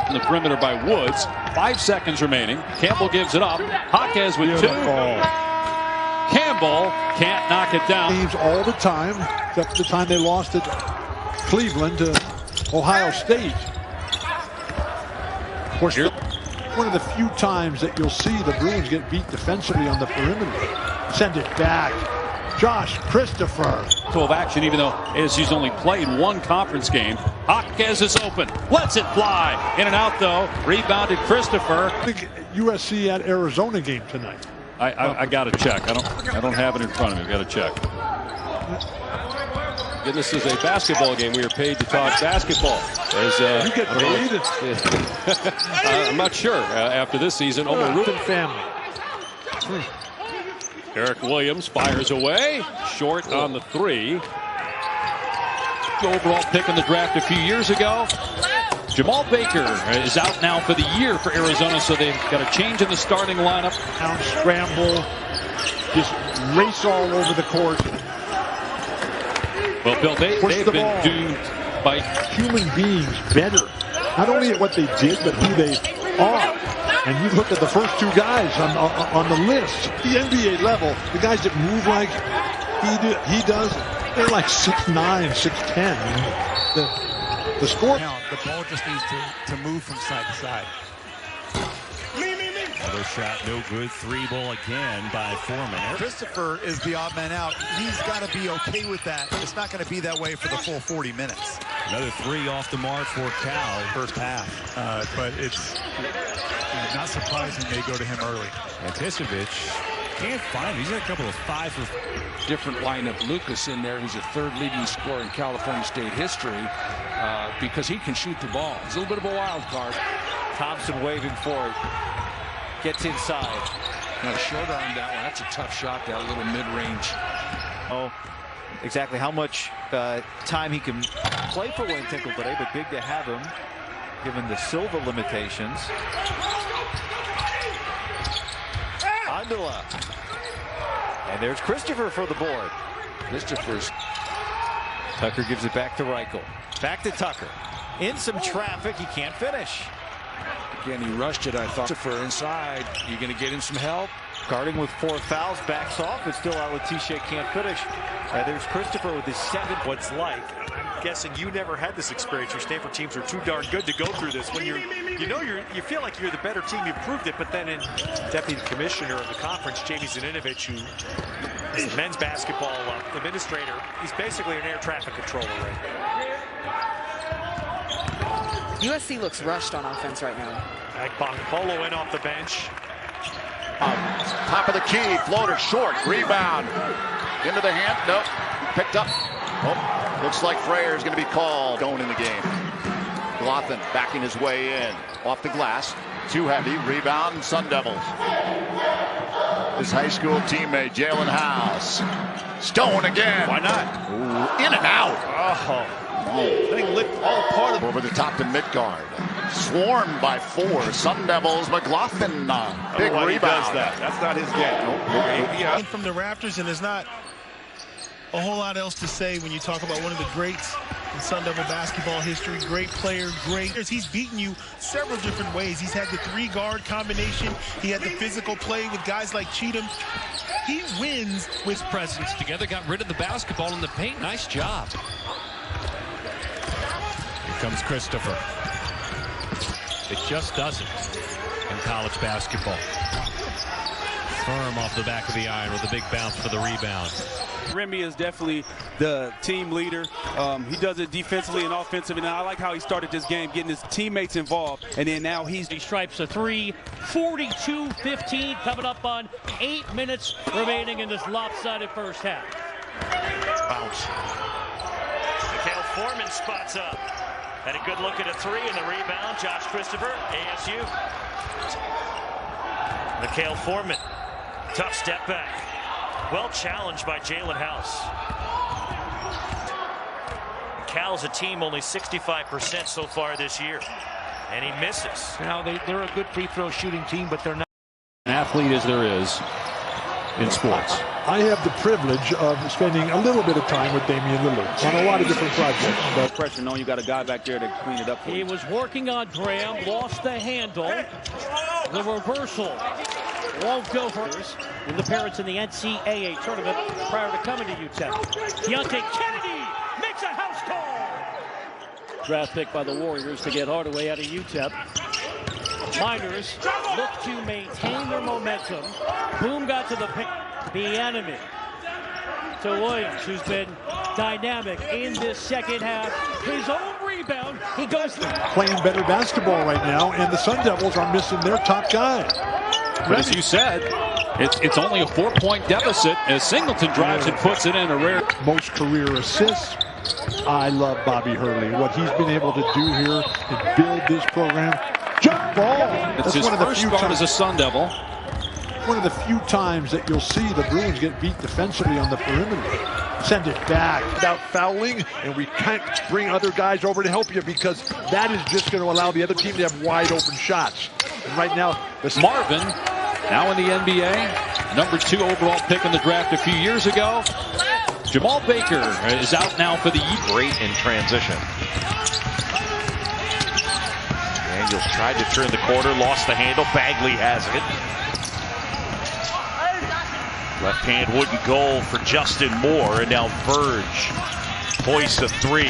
On the perimeter by Woods. 5 seconds remaining. Campbell gives it up. Hawkins with 2. Campbell can't knock it down. Teams all the time, except the time they lost at Cleveland to Ohio State. Of course, one of the few times that you'll see the Bruins get beat defensively on the perimeter. Send it back. Josh Christopher. 12 action, even though ASU's only played 1 conference game. Hawkins is open. Lets it fly. In and out, though. Rebounded Christopher. I think USC at Arizona game tonight. I got to check. I don't have it in front of me. Got to check. And this is a basketball game. We are paid to talk basketball. As, you get paid? I'm not sure. After this season, Reuben family. Eric Williams fires away. Short on the 3. The overall pick in the draft a few years ago. Jamal Baker is out now for the year for Arizona, so they've got a change in the starting lineup. Down, scramble, just race all over the court. Well, Bill, they've been doomed by human beings better. Not only at what they did, but who they are. And you look at the first 2 guys on the list, the NBA level, the guys that move like he does, they're like 6'9", 6'10". The score. The ball just needs to move from side to side. Another shot, no good. 3 ball again by Foreman. Christopher is the odd man out. He's got to be okay with that. It's not going to be that way for the full 40 minutes. Another 3 off the mark for Cal. First half. But it's not surprising they go to him early. Anticevich can't find him. He's got a couple of 5 for different lineup. Lucas in there, who's the 3rd leading scorer in California State history, because he can shoot the ball. He's a little bit of a wild card. Thompson waving for it. Gets inside. Not a short arm that one. That's a tough shot, that little mid-range. Oh, exactly how much time he can play for Wayne Tinkle today, but big to have him, given the Silva limitations. Andula. And there's Christopher for the board. Christopher's. Tucker gives it back to Reichel. Back to Tucker. In some traffic, he can't finish. Again, he rushed it, I thought. Christopher inside. You going to get him some help? Guarding with 4 fouls, backs off, and still Alatishe can't finish. There's Christopher with his 7th. What's like? I'm guessing you never had this experience. Your Stanford teams are too darn good to go through this. When you feel like you're the better team, you've proved it. But then in deputy commissioner of the conference, Jamie Zaninovich, who is the men's basketball administrator, he's basically an air traffic controller right now. USC looks rushed on offense right now. Polo in off the bench. Top of the key, floater short, rebound. Into the hand, nope, picked up. Oh, looks like Frayer is going to be called. Going in the game. Glothin backing his way in. Off the glass, too heavy, rebound, Sun Devils. His high school teammate, Jalen House. Stone again. Why not? Ooh, in and out. Thing licked all part of over the top to Midgard. Swarmed by 4. Sun Devils, McLaughlin. Big rebound. He does that. That's not his game. Yeah. From the Raptors, and there's not a whole lot else to say when you talk about one of the greats in Sun Devil basketball history. Great player, great. He's beaten you several different ways. He's had the 3-guard combination. He had the physical play with guys like Cheatham. He wins with presence. Together got rid of the basketball in the paint. Nice job. Here comes Christopher. It just doesn't in college basketball. Firm off the back of the iron with a big bounce for the rebound. Remy is definitely the team leader. He does it defensively and offensively. And I like how he started this game, getting his teammates involved. And then now he stripes a 3, 42-15, coming up on 8 minutes remaining in this lopsided first half. Bounce. Mikhail Foreman spots up. And a good look at a 3 and the rebound. Josh Christopher, ASU. Mikhail Foreman. Tough step back. Well challenged by Jalen House. Cal's a team only 65% so far this year. And he misses. Now, they're a good free throw shooting team, but they're not. An athlete as there is in sports. I have the privilege of spending a little bit of time with Damian Lillard on a lot of different projects. But pressure, knowing you got a guy back there to clean it up for He you. was working on Graham, lost the handle. The reversal won't go for us. With the parents in the NCAA tournament prior to coming to UTEP. Deontay Kennedy makes a house call. Draft pick by the Warriors to get Hardaway out of UTEP. Miners look to maintain their momentum. Boom got to the pick. The enemy to Williams, who's been dynamic in this second half. His own rebound. He goes playing better basketball right now, and the Sun Devils are missing their top guy. But as you said, it's only a 4-point deficit as Singleton drives and puts it in a rare. Most career assists. I love Bobby Hurley. What he's been able to do here and build this program. Jump ball. It's his first start as a Sun Devil. One of the few times that you'll see the Bruins get beat defensively on the perimeter. Send it back without fouling, and we can't bring other guys over to help you because that is just going to allow the other team to have wide open shots. And right now, Marvin, now in the NBA, number 2 overall pick in the draft a few years ago. Jamal Baker is out now for the Heat. Great in transition. Daniels tried to turn the corner, lost the handle. Bagley has it. Left hand wouldn't go for Justin Moore, and now Verge hoists a 3.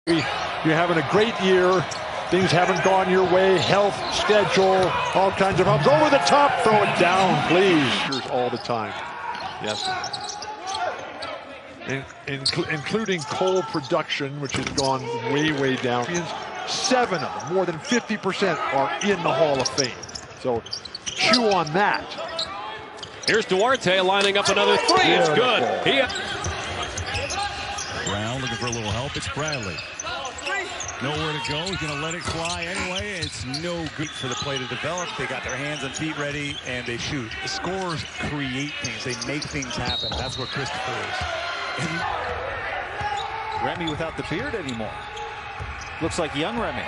You're having a great year. Things haven't gone your way. Health, schedule, all kinds of problems. Over the top, throw it down, please. All the time. Yes. Including coal production, which has gone way, way down. 7 of them, more than 50%, are in the Hall of Fame. So chew on that. Here's Duarte lining up another three. It's good. Brown looking for a little help. It's Bradley. Nowhere to go. He's going to let it fly anyway. It's no good for the play to develop. They got their hands and feet ready, and they shoot. The scorers create things. They make things happen. That's what Christopher is. Remy without the beard anymore. Looks like young Remy.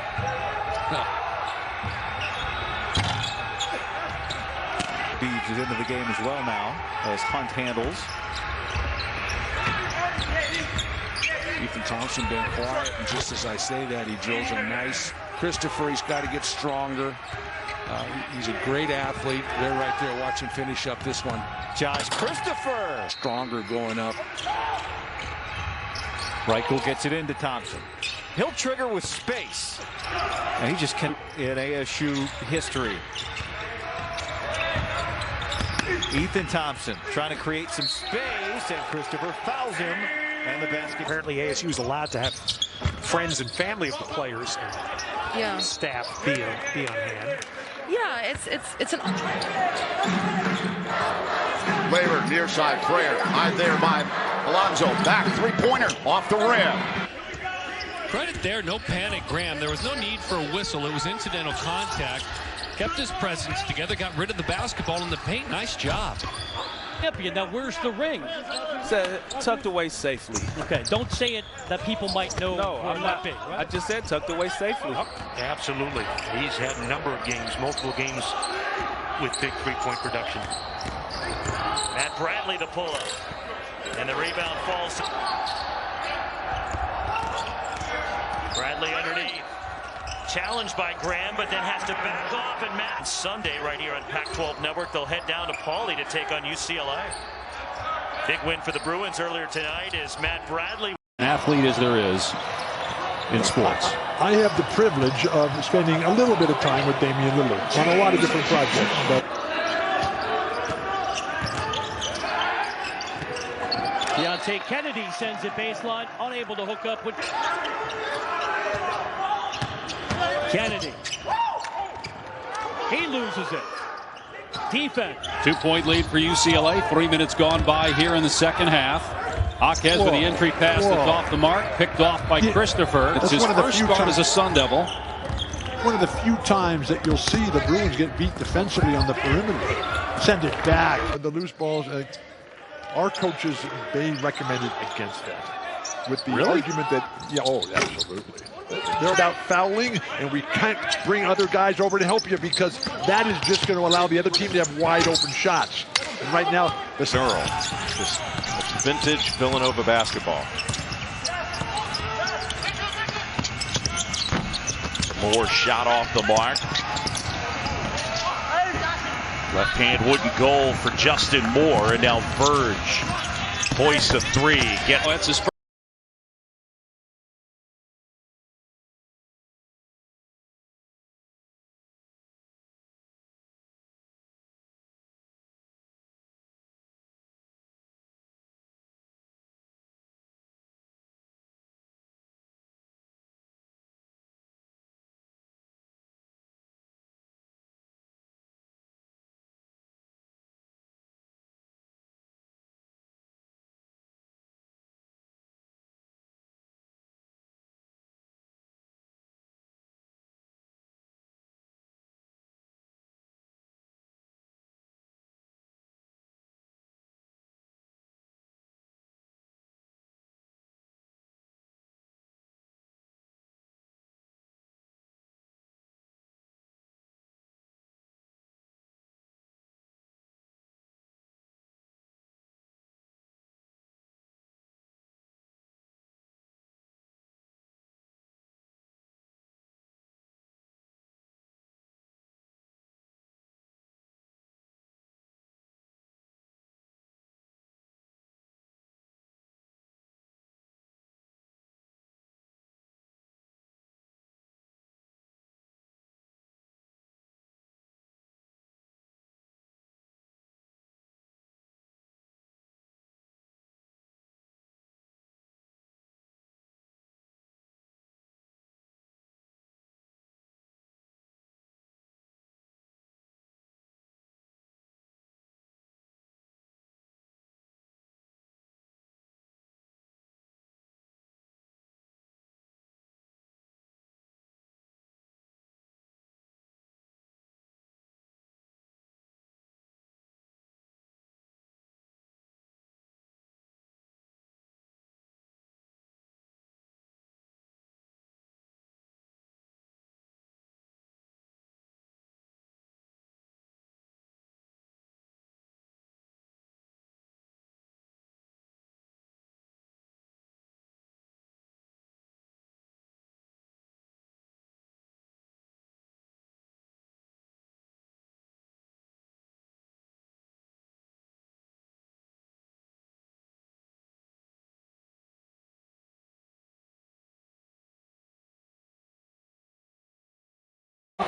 Beads is into the game as well now as Hunt handles. Ethan Thompson been quiet, and just as I say that, he drills a nice. Christopher, he's got to get stronger. He's a great athlete. They're right there. Watch him finish up this one. Josh Christopher. Stronger going up. Reichel gets it into Thompson. He'll trigger with space. And he just can in ASU history. Ethan Thompson trying to create some space, and Christopher fouls him. And the basket. Apparently ASU is allowed to have friends and family of the players and staff be on hand. Yeah, it's an. Later, near side, Frere. High there by Alonzo. Back three-pointer off the rim. Credit there, no panic, Graham. There was no need for a whistle. It was incidental contact. Kept his presence together, got rid of the basketball in the paint. Nice job. Now, where's the ring? Tucked away safely. Okay, don't say it that people might know. No, I'm not. Big, right? I just said tucked away safely. Absolutely. He's had a number of games, multiple games with big three-point production. Matt Bradley to pull up. And the rebound falls. Bradley underneath. Challenged by Graham, but then has to back off. And Matt, Sunday right here on Pac-12 Network, they'll head down to Pauley to take on UCLA. Big win for the Bruins earlier tonight is Matt Bradley. An athlete as there is in sports. I have the privilege of spending a little bit of time with Damian Lillard on a lot of different projects. But Deontay Kennedy sends it baseline, unable to hook up with Kennedy. He loses it. Defense. 2-point lead for UCLA. 3 minutes gone by here in the second half. Jaquez with the entry pass that's off the mark. Picked off by Christopher. It's his first start as a Sun Devil. One of the few times that you'll see the Bruins get beat defensively on the perimeter. Send it back. The loose balls. Our coaches, they recommended against that. With the argument that, absolutely. They're about fouling, and we can't bring other guys over to help you because that is just going to allow the other team to have wide open shots. And right now, the Earl, just vintage Villanova basketball. Moore shot off the mark. Left hand wooden goal for Justin Moore, and now Verge hoists a three. That's his first.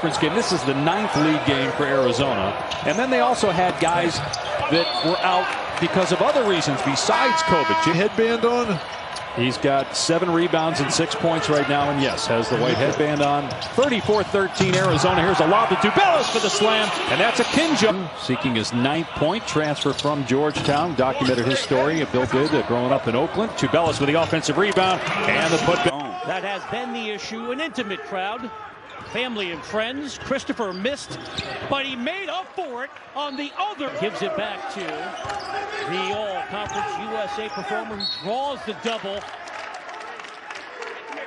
conference game. This is the 9th league game for Arizona. And then they also had guys that were out because of other reasons besides COVID. Headband on. He's got 7 rebounds and 6 points right now, and yes, has the white headband on. 34-13 Arizona. Here's a lob to Tubelis for the slam, and that's a Kinjo. Seeking his 9th point, transfer from Georgetown. Documented his story. Bill did growing up in Oakland. Tubelis with the offensive rebound and the putback. That has been the issue. An intimate crowd. Family and friends. Christopher missed, but he made up for it on the other. Gives it back to the All-Conference USA performer who draws the double.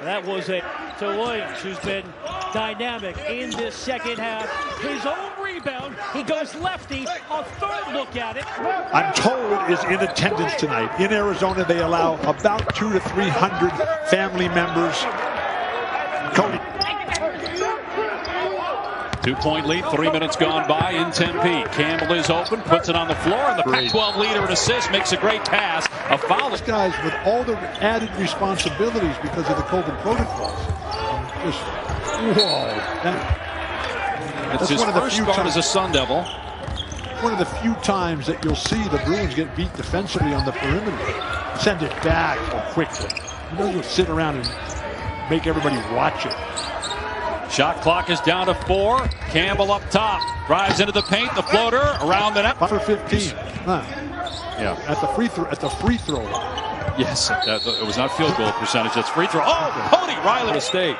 That was to Williams, who's been dynamic in this second half. His own rebound. He goes lefty. A third look at it. I'm told is in attendance tonight. In Arizona, they allow about 200 to 300 family members. Cody. 2-point lead, 3 minutes gone by in Tempe. Campbell is open, puts it on the floor, and the Pac-12 leader in assists makes a great pass. A foul. These guys with all the added responsibilities because of the COVID protocols. Just, whoa. That's his first start as a Sun Devil. One of the few times that you'll see the Bruins get beat defensively on the perimeter. Send it back quickly. You know, you'll sit around and make everybody watch it. Shot clock is down to 4. Campbell up top. Drives into the paint. The floater around the net. For 15. Huh. Yeah. At the free throw. Yes. It was not field goal percentage. That's free throw. Oh, Cody Riley mistake.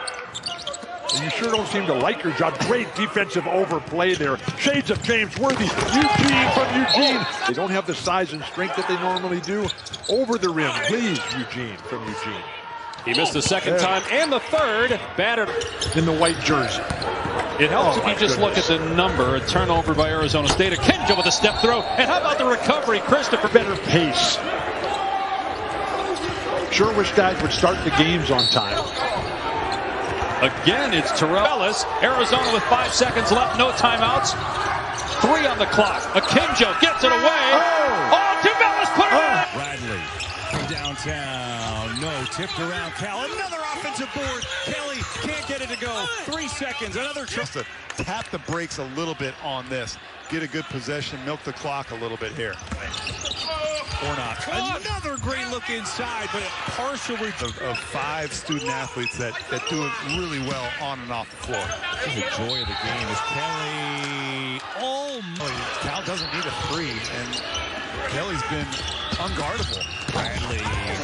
And you sure don't seem to like your job. Great defensive overplay there. Shades of James Worthy. Eugene from Eugene. They don't have the size and strength that they normally do. Over the rim. Please, Eugene from Eugene. He missed the second time and the third. Battered in the white jersey. It helps if you just look at the number. A turnover by Arizona State. A Kinjo with a step throw. And how about the recovery? Christopher. Better pace. Sure wish guys would start the games on time. Again, it's Terrell Ellis. Arizona with 5 seconds left. No timeouts. 3 on the clock. A Kinjo gets it away. Oh, Tubelis put it in. Bradley from downtown. No, tipped around Cal. Another offensive board. Kelly can't get it to go. 3 seconds. Another just to tap the brakes a little bit on this. Get a good possession. Milk the clock a little bit here. Or not. Another great look inside, but a partial of 5 student athletes that do it really well on and off the floor. The joy of the game is Kelly. Oh, Cal doesn't need a 3, and Kelly's been unguardable. Bradley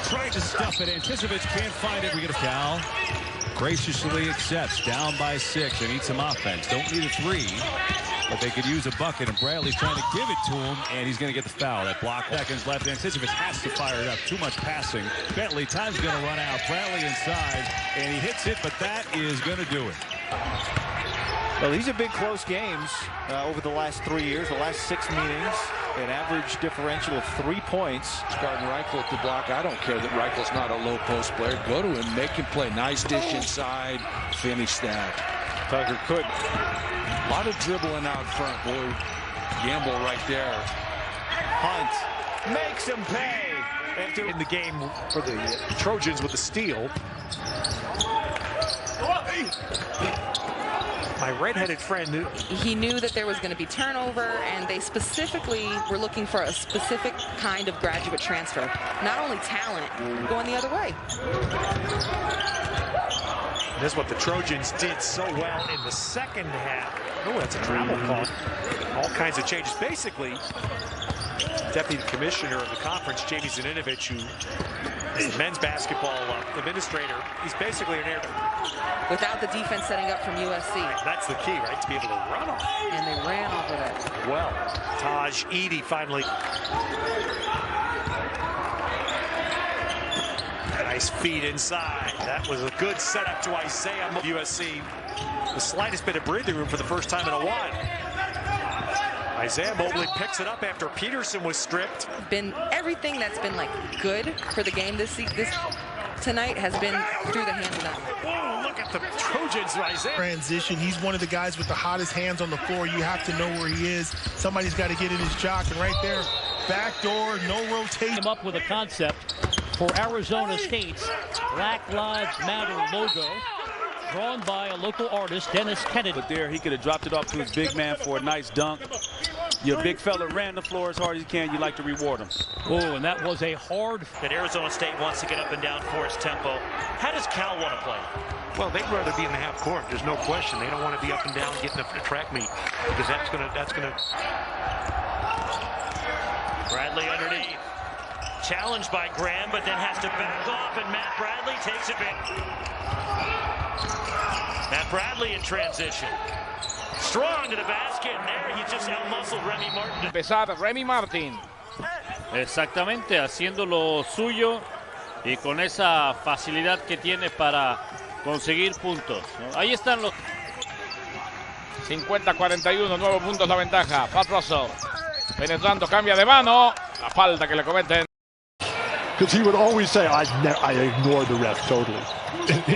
tried to stuff it. Anticipich can't find it. We get a foul. Graciously accepts. Down by 6. They need some offense. Don't need a 3. But they could use a bucket, and Bradley's trying to give it to him, and he's going to get the foul. That block. Seconds left. Anticipich has to fire it up. Too much passing. Bentley, time's going to run out. Bradley inside, and he hits it, but that is going to do it. Well, these have been close games over the last 3 years, the last 6 meetings. An average differential of 3 points. Starting Reichel at the block. I don't care that Reichel's not a low post player. Go to him, make him play. Nice dish inside. Finish that. Tucker could. A lot of dribbling out front, boy. Gamble right there. Hunt makes him pay. In the game for the Trojans with the steal. My redheaded friend knew. He knew that there was going to be turnover, and they specifically were looking for a specific kind of graduate transfer. Not only talent, going the other way. That's what the Trojans did so well in the second half. Oh, that's a travel call. All kinds of changes. Basically, Deputy Commissioner of the conference, Jamie Zaninovich, who is the men's basketball administrator, he's basically an air. Without the defense setting up from USC. That's the key, right? To be able to run off. And they ran off of it. Well, Taj Edey finally. Nice feed inside. That was a good setup to Isaiah. USC, the slightest bit of breathing room for the first time in a while. Isaiah Mobley picks it up after Peterson was stripped. Been everything that's been like good for the game this tonight has been through the hands of them. Whoa, look at the Trojans, Isaiah. Transition. He's one of the guys with the hottest hands on the floor. You have to know where he is. Somebody's got to get in his jock, and right there, back door, no rotation. Him up with a concept for Arizona State's Black Lives Matter logo. drawn by a local artist, Dennis Kennedy. But there, he could have dropped it off to his big man for a nice dunk. Your big fella ran the floor as hard as you can. You like to reward him. Oh, and that was a hard. That Arizona State wants to get up and down for its tempo. How does Cal want to play? Well, they'd rather be in the half court. There's no question. They don't want to be up and down getting the track meet because that's gonna. Bradley underneath. Challenged by Graham, but then has to back off, and Matt Bradley takes it back. Matt Bradley in transition. Strong to the basket, and there he just out-muscled Remy Martin. Empezar Remy Martin. Exactamente, haciendo lo suyo y con esa facilidad que tiene para conseguir puntos. Ahí están los 50-41, 9 puntos la ventaja. Pat Russell penetrando, cambia de mano. La falta que le cometen. Because he would always say, I ignored the ref totally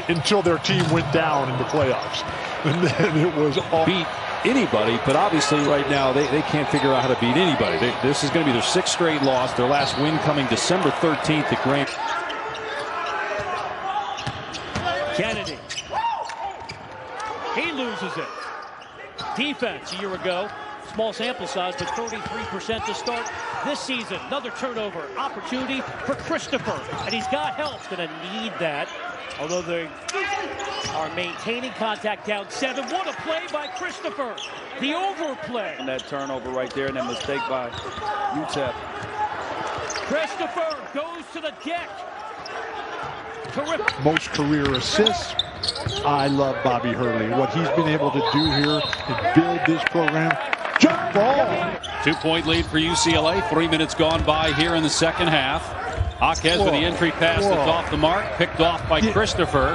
until their team went down in the playoffs. And then it was all beat anybody, but obviously right now they can't figure out how to beat anybody. This is going to be their 6th straight loss. Their last win coming December 13th at Grant. Kennedy. He loses it. Defense a year ago. Small sample size, but 33% to start this season. Another turnover opportunity for Christopher, and he's got help. Going to need that, although they are maintaining contact down 7. What a play by Christopher. The overplay. And that turnover right there, and that mistake by UTEP. Christopher goes to the deck. Terrific. Most career assists. I love Bobby Hurley. What he's been able to do here and build this program. Jump ball. 2-point lead for UCLA. 3 minutes gone by here in the second half. Jaquez with the entry pass that's off the mark. Picked off by Christopher.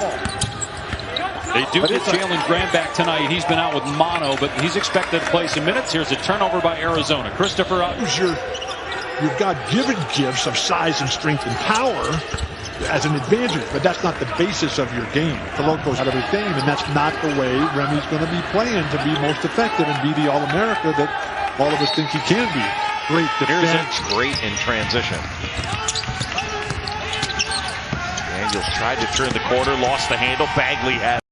They do get Jalen Graham back tonight. He's been out with mono, but he's expected to play some minutes. Here's a turnover by Arizona. Christopher up. Your God-given gifts of size and strength and power as an advantage, but that's not the basis of your game. Coloco's out of his game, and that's not the way Remy's going to be playing to be most effective and be the All-America that all of us think he can be. Great defense. Great in transition. Daniels tried to turn the corner, lost the handle. Bagley had